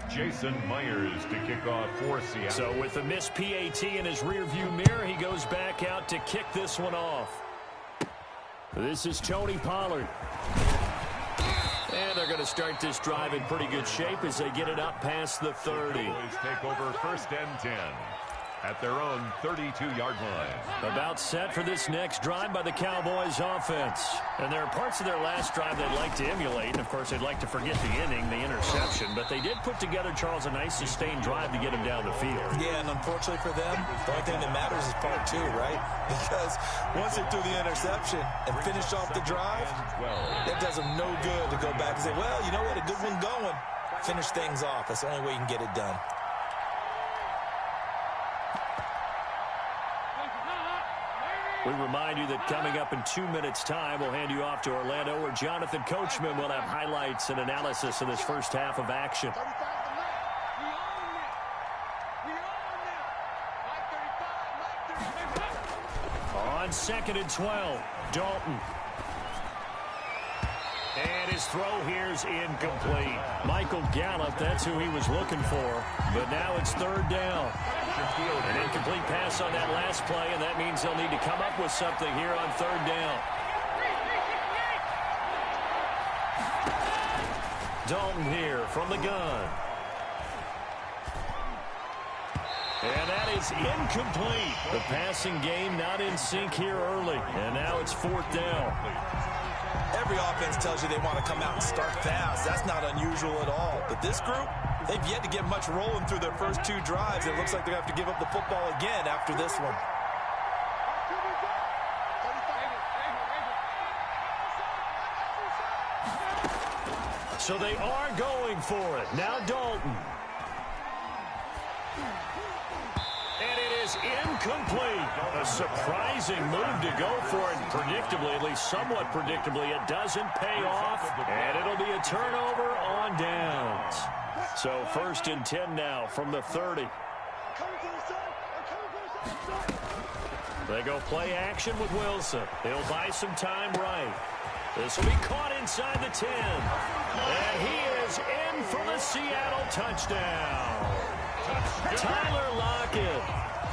Jason Myers to kick off for Seattle. So with the missed PAT in his rearview mirror, he goes back out to kick this one off. This is Tony Pollard. And they're going to start this drive in pretty good shape as they get it up past the 30. Boys take over 1st and 10 at their own 32-yard line. About set for this next drive by the Cowboys offense. And there are parts of their last drive they'd like to emulate. And, of course, they'd like to forget the inning, the interception. But they did put together, Charles, a nice sustained drive to get him down the field. Yeah, and unfortunately for them, the only thing that matters is part 2, right? Because once they threw the interception and finished off the drive, it does them no good to go back and say, well, you know what, a good one going. Finish things off. That's the only way you can get it done. We remind you that coming up in 2 minutes' time, we'll hand you off to Orlando, where Jonathan Coachman will have highlights and analysis of this first half of action. On 2nd and 12, Dalton. And his throw here's incomplete. Michael Gallup, that's who he was looking for. But now it's 3rd down. An incomplete pass on that last play, and that means they'll need to come up with something here on 3rd down. Dalton here from the gun. And that is incomplete. The passing game not in sync here early. And now it's 4th down. Every offense tells you they want to come out and start fast. That's not unusual at all. But this group, they've yet to get much rolling through their first 2 drives. It looks like they're going to have to give up the football again after this one. So they are going for it. Now Dalton. And it is incomplete. A surprising move to go for it. Predictably, at least somewhat predictably, it doesn't pay off. And it'll be a turnover on downs. So 1st and 10 now from the 30. They go play action with Wilson. He'll buy some time right. This will be caught inside the 10. And he is in for the Seattle touchdown. Tyler Lockett,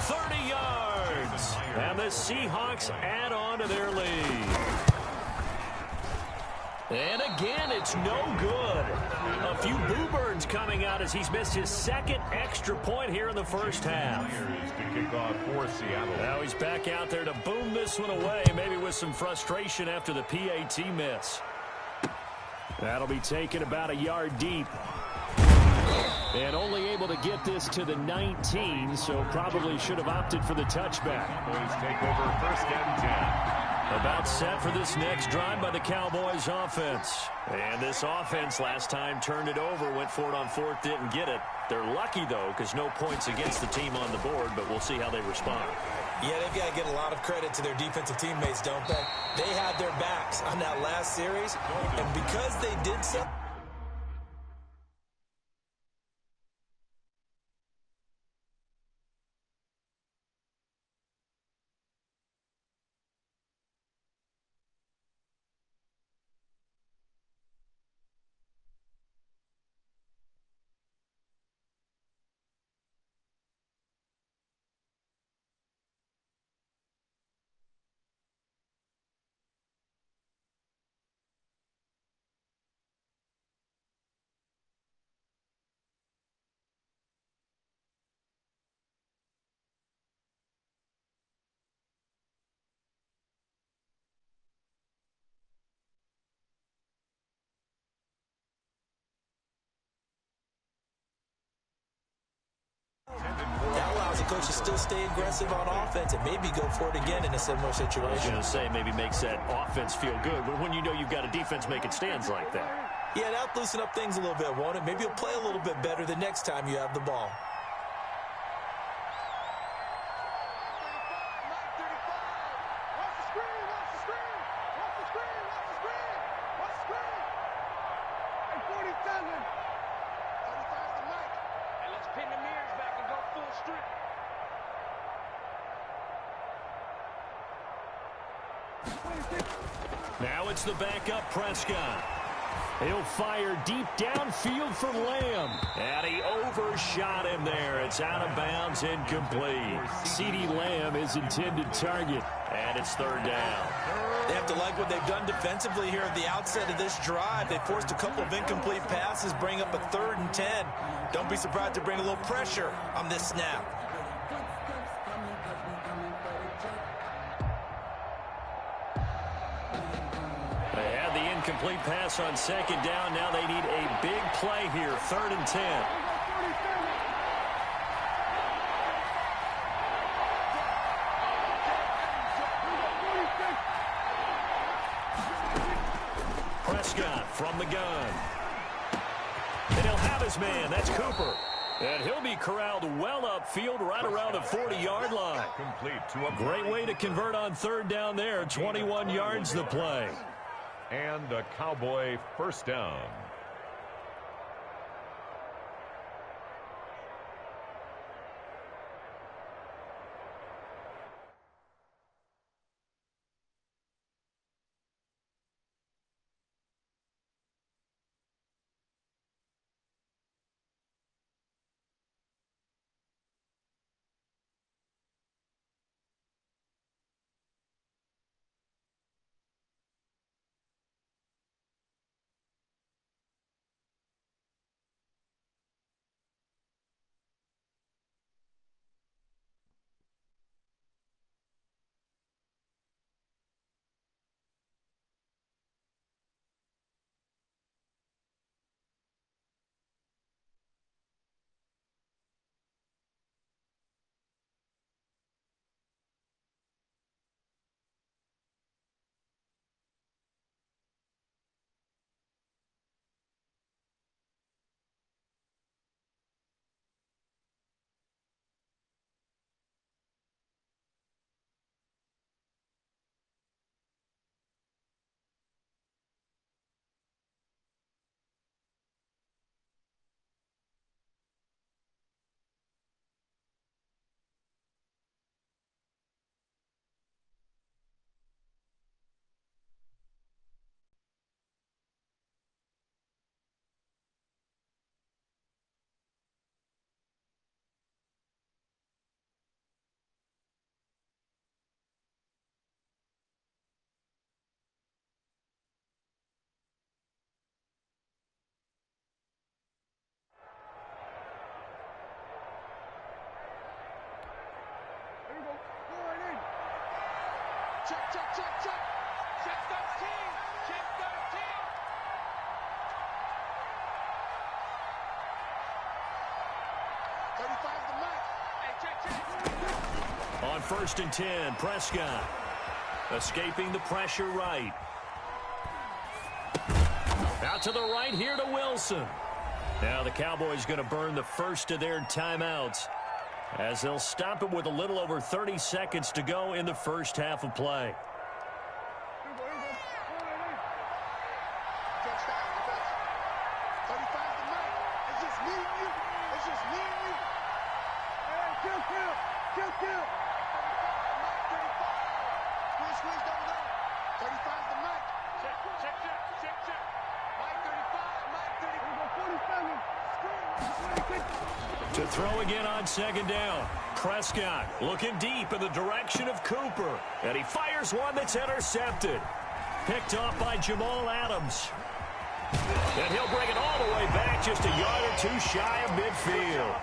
30 yards. And the Seahawks add on to their lead. And again, it's no good. A few boo birds coming out as he's missed his 2nd extra point here in the first half. To kick off for Seattle. Now he's back out there to boom this one away, maybe with some frustration after the PAT miss. That'll be taken about a yard deep. And only able to get this to the 19, so probably should have opted for the touchback. Boys take over 1st and 10. About set for this next drive by the Cowboys offense. And this offense last time turned it over, went for it on 4th, didn't get it. They're lucky, though, because no points against the team on the board, but we'll see how they respond. Yeah, they've got to get a lot of credit to their defensive teammates, don't they? They had their backs on that last series, and because they did so... That allows the coach to still stay aggressive on offense and maybe go for it again in a similar situation. I was going to say maybe makes that offense feel good, but when you know you've got a defense making stands like that. Yeah, that'll loosen up things a little bit, won't it? Maybe you'll play a little bit better the next time you have the ball. Now it's the backup Prescott. He'll fire deep downfield for Lamb. And he overshot him there. It's out of bounds, incomplete. CeeDee Lamb is intended target. And it's 3rd down. They have to like what they've done defensively here at the outset of this drive. They forced a couple of incomplete passes, bring up a 3rd and 10. Don't be surprised to bring a little pressure on this snap. They had the incomplete pass on 2nd down. Now they need a big play here, 3rd and 10. Prescott from the gun. And he'll have his man. That's Cooper. And he'll be corralled well upfield right around the 40-yard line. Complete to a Great way to convert on third down there. 21 yards the play. And a Cowboy first down. Check, check, check, check. Check 13. Check 13. The mark. Hey, check. On 1st and 10, Prescott escaping the pressure right. Out to the right here to Wilson. Now the Cowboys going to burn the first of their timeouts as they'll stop it with a little over 30 seconds to go in the first half of play. To throw again on 2nd down. Prescott looking deep in the direction of Cooper. And he fires one that's intercepted. Picked off by Jamal Adams. And he'll bring it all the way back just a yard or two shy of midfield.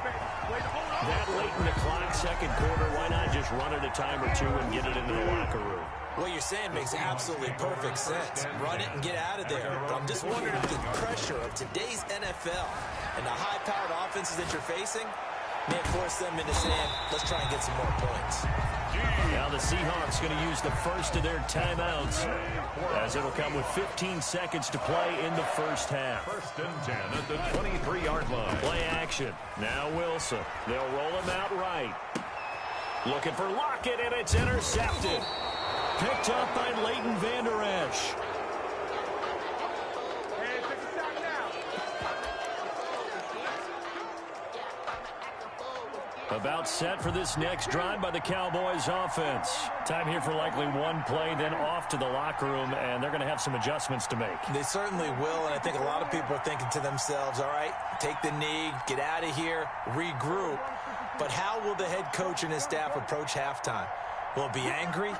That late in the clock, 2nd quarter, why not just run it a time or two and get it into the locker room? What you're saying makes absolutely perfect sense. Run it and get out of there. But I'm just wondering if the pressure of today's NFL and the high-powered offenses that you're facing may force them into saying, let's try and get some more points. Now the Seahawks going to use the first of their timeouts as it'll come with 15 seconds to play in the first half. 1st and 10 at the 23-yard line. Play action. Now Wilson. They'll roll him out right. Looking for Lockett, and it's intercepted. Picked up by Leighton Vander Esch. About set for this next drive by the Cowboys offense. Time here for likely one play, then off to the locker room, and they're going to have some adjustments to make. They certainly will, and I think a lot of people are thinking to themselves, all right, take the knee, get out of here, regroup. But how will the head coach and his staff approach halftime? Will it be angry?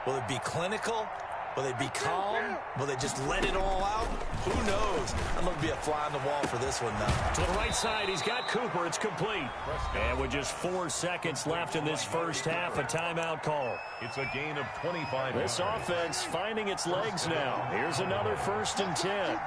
Will it be clinical? Will they be calm? Will they just let it all out? Who knows? I'm going to be a fly on the wall for this one, though. To the right side, he's got Cooper. It's complete. And with just 4 seconds left in this first half, a timeout call. It's a gain of 25. This offense finding its legs now. Here's another 1st and 10.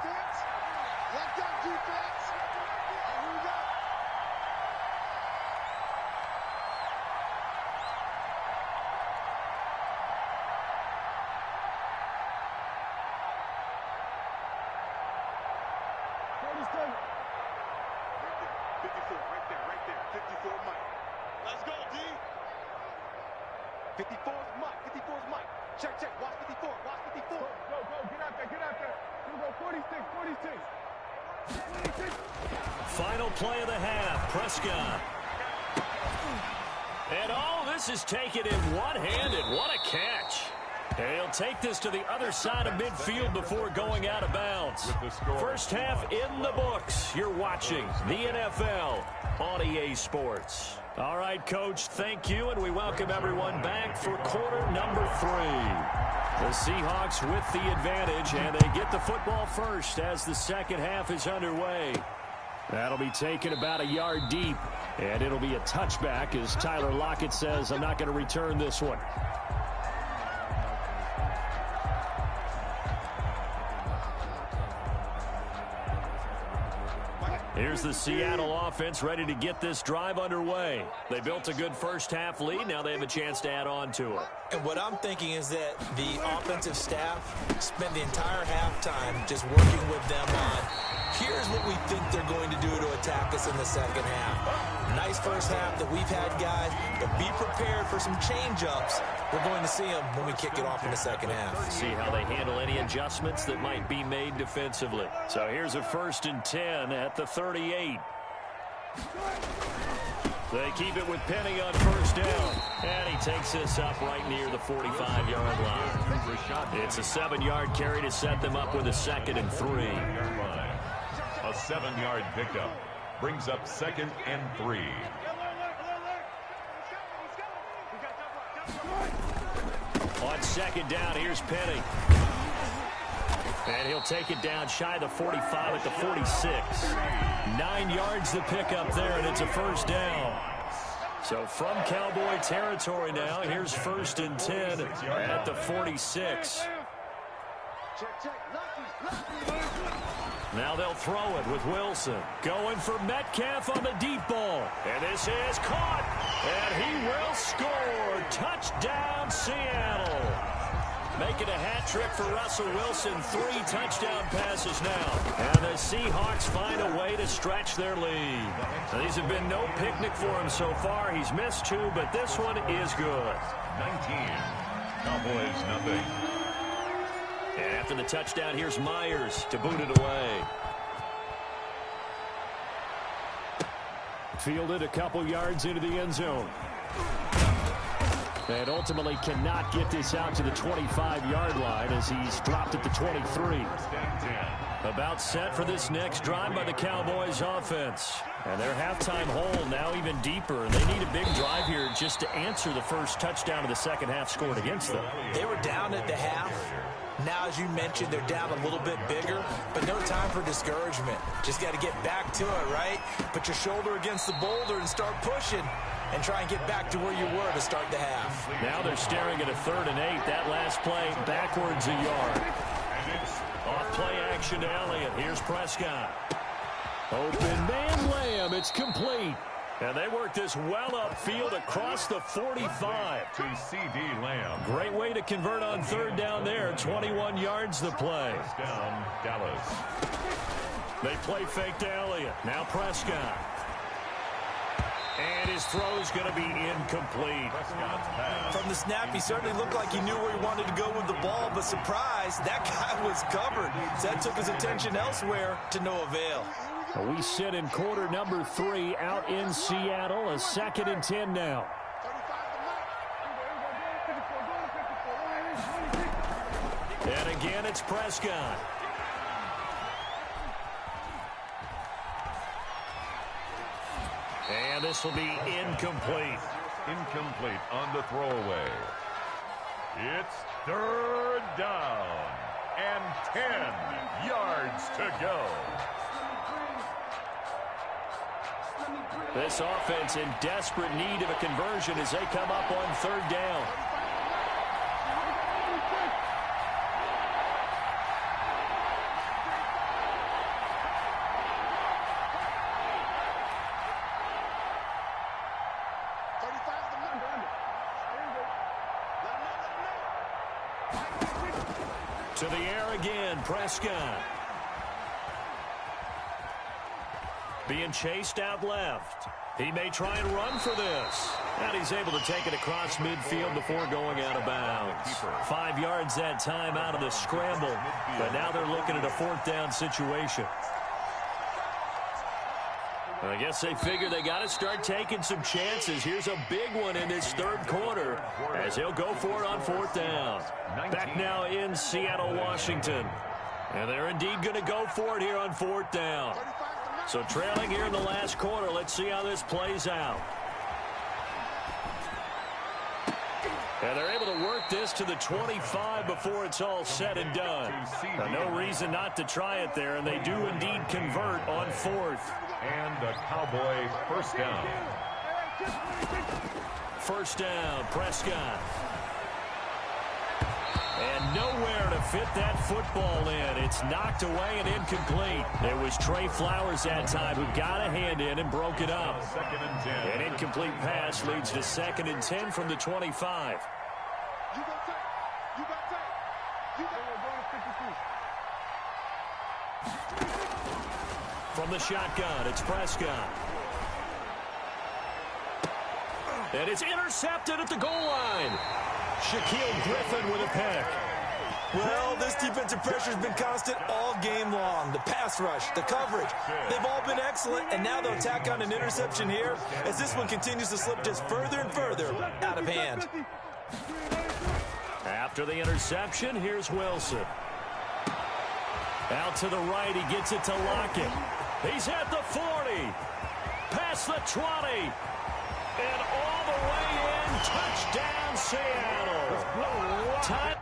54's Mike. 54's Mike. Check, check. Watch 54. Watch 54. Go, go. Get out there. Get out there. Here we go. 46. 46. Final play of the half. Prescott. And this is taken in one-handed. What a catch. And he'll take this to the other side of midfield before going out of bounds. First half in the books. You're watching the NFL on EA Sports. All right, Coach, thank you, and we welcome everyone back for quarter number 3. The Seahawks with the advantage, and they get the football first as the second half is underway. That'll be taken about a yard deep, and it'll be a touchback as Tyler Lockett says, I'm not going to return this one. Here's the Seattle offense ready to get this drive underway. They built a good first half lead. Now they have a chance to add on to it. And what I'm thinking is that the offensive staff spent the entire halftime just working with them on, here's what we think they're going to do to attack us in the second half. Nice first half that we've had, guys, but be prepared for some change-ups. We're going to see them when we kick it off in the second half. See how they handle any adjustments that might be made defensively. So here's a 1st and 10 at the 38. They keep it with Penny on first down. And he takes this up right near the 45-yard line. It's a 7-yard carry to set them up with a 2nd and 3. A 7-yard pickup brings up 2nd and 3. On 2nd down, here's Penny. And he'll take it down shy of the 45 at the 46. 9 yards to pick up there, and it's a 1st down. So from Cowboy territory now, here's 1st and 10 at the 46. Now they'll throw it with Wilson. Going for Metcalf on the deep ball. And this is caught. And he will score. Touchdown, Seattle. Making a hat trick for Russell Wilson. 3 touchdown passes now. And the Seahawks find a way to stretch their lead. Now, these have been no picnic for him so far. He's missed 2, but this one is good. 19. Cowboys nothing. And after the touchdown, here's Myers to boot it away. Fielded a couple yards into the end zone. And ultimately cannot get this out to the 25-yard line as he's dropped at the 23. About set for this next drive by the Cowboys offense. And their halftime hole now even deeper. And they need a big drive here just to answer the first touchdown of the second half scored against them. They were down at the half. Now, as you mentioned, they're down a little bit bigger, but no time for discouragement. Just got to get back to it, right? Put your shoulder against the boulder and start pushing and try and get back to where you were to start the half. Now they're staring at a 3rd and 8. That last play backwards a yard. Off play action to Elliott. Here's Prescott. Open man Lamb. It's complete. And they work this well upfield across the 45. To C.D. Lamb. Great way to convert on 3rd down there. 21 yards the play. Down, Dallas. They play fake to Elliott. Now Prescott. And his throw's going to be incomplete. From the snap, he certainly looked like he knew where he wanted to go with the ball, but surprise, that guy was covered. So that took his attention elsewhere to no avail. We sit in quarter number 3 out in Seattle. A 2nd and 10 now. And again, it's Prescott. And this will be incomplete. Incomplete on the throwaway. It's 3rd down and 10 yards to go. This offense in desperate need of a conversion as they come up on 3rd down. To the air again, Prescott. Being chased out left. He may try and run for this. And he's able to take it across midfield before going out of bounds. 5 yards that time out of the scramble. But now they're looking at a 4th down situation. I guess they figure they got to start taking some chances. Here's a big one in this 3rd quarter as he'll go for it on 4th down. Back now in Seattle, Washington. And they're indeed going to go for it here on 4th down. So trailing here in the last quarter. Let's see how this plays out. And they're able to work this to the 25 before it's all said and done. No reason not to try it there, and they do indeed convert on 4th. And a Cowboy 1st down. 1st down, Prescott. And nowhere to fit that football in. It's knocked away and incomplete. It was Trey Flowers that time who got a hand in and broke it up. 2nd and 10. An incomplete pass leads to 2nd and 10 from the 25. You got tape. You got tape. You got From the shotgun, it's Prescott. And it's intercepted at the goal line. Shaquille Griffin with a pick. Well, this defensive pressure has been constant all game long. The pass rush, the coverage, they've all been excellent, and now they'll tack on an interception here as this one continues to slip just further and further out of hand. After the interception, here's Wilson. Out to the right, he gets it to Lockett. He's at the 40, past the 20, and all the way in. Touchdown, Seattle. Time.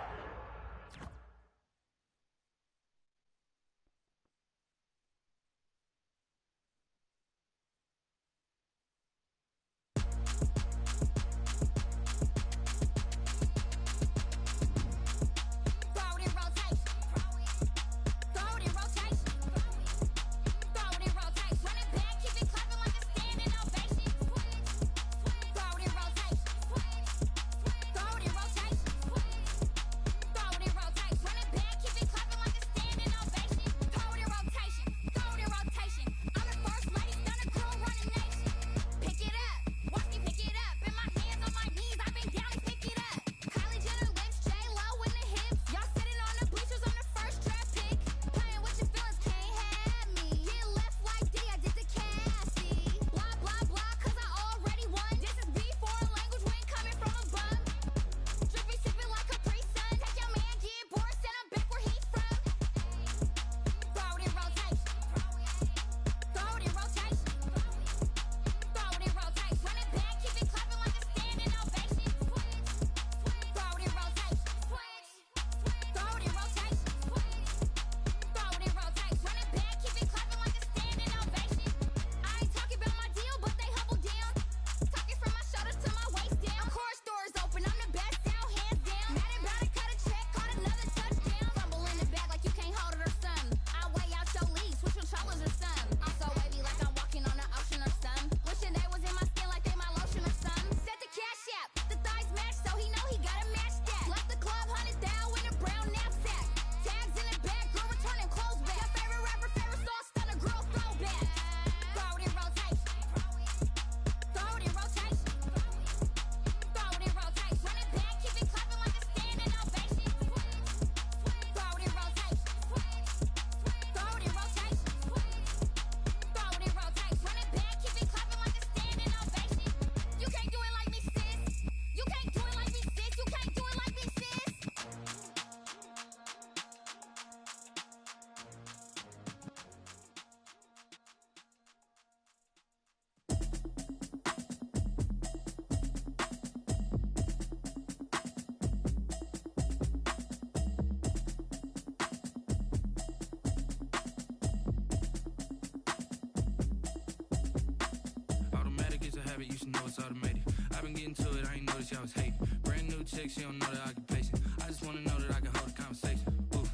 You should know it's automated. I've been getting to it, I ain't noticed y'all was hating. Brand new chick, she don't know the occupation. I just wanna know that I can hold a conversation. Oof,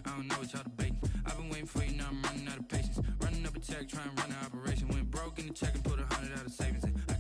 I don't know what y'all debating. I've been waiting for you, now I'm running out of patience. Running up a check, trying to run an operation. Went broke in the check and put 100 out of savings in. I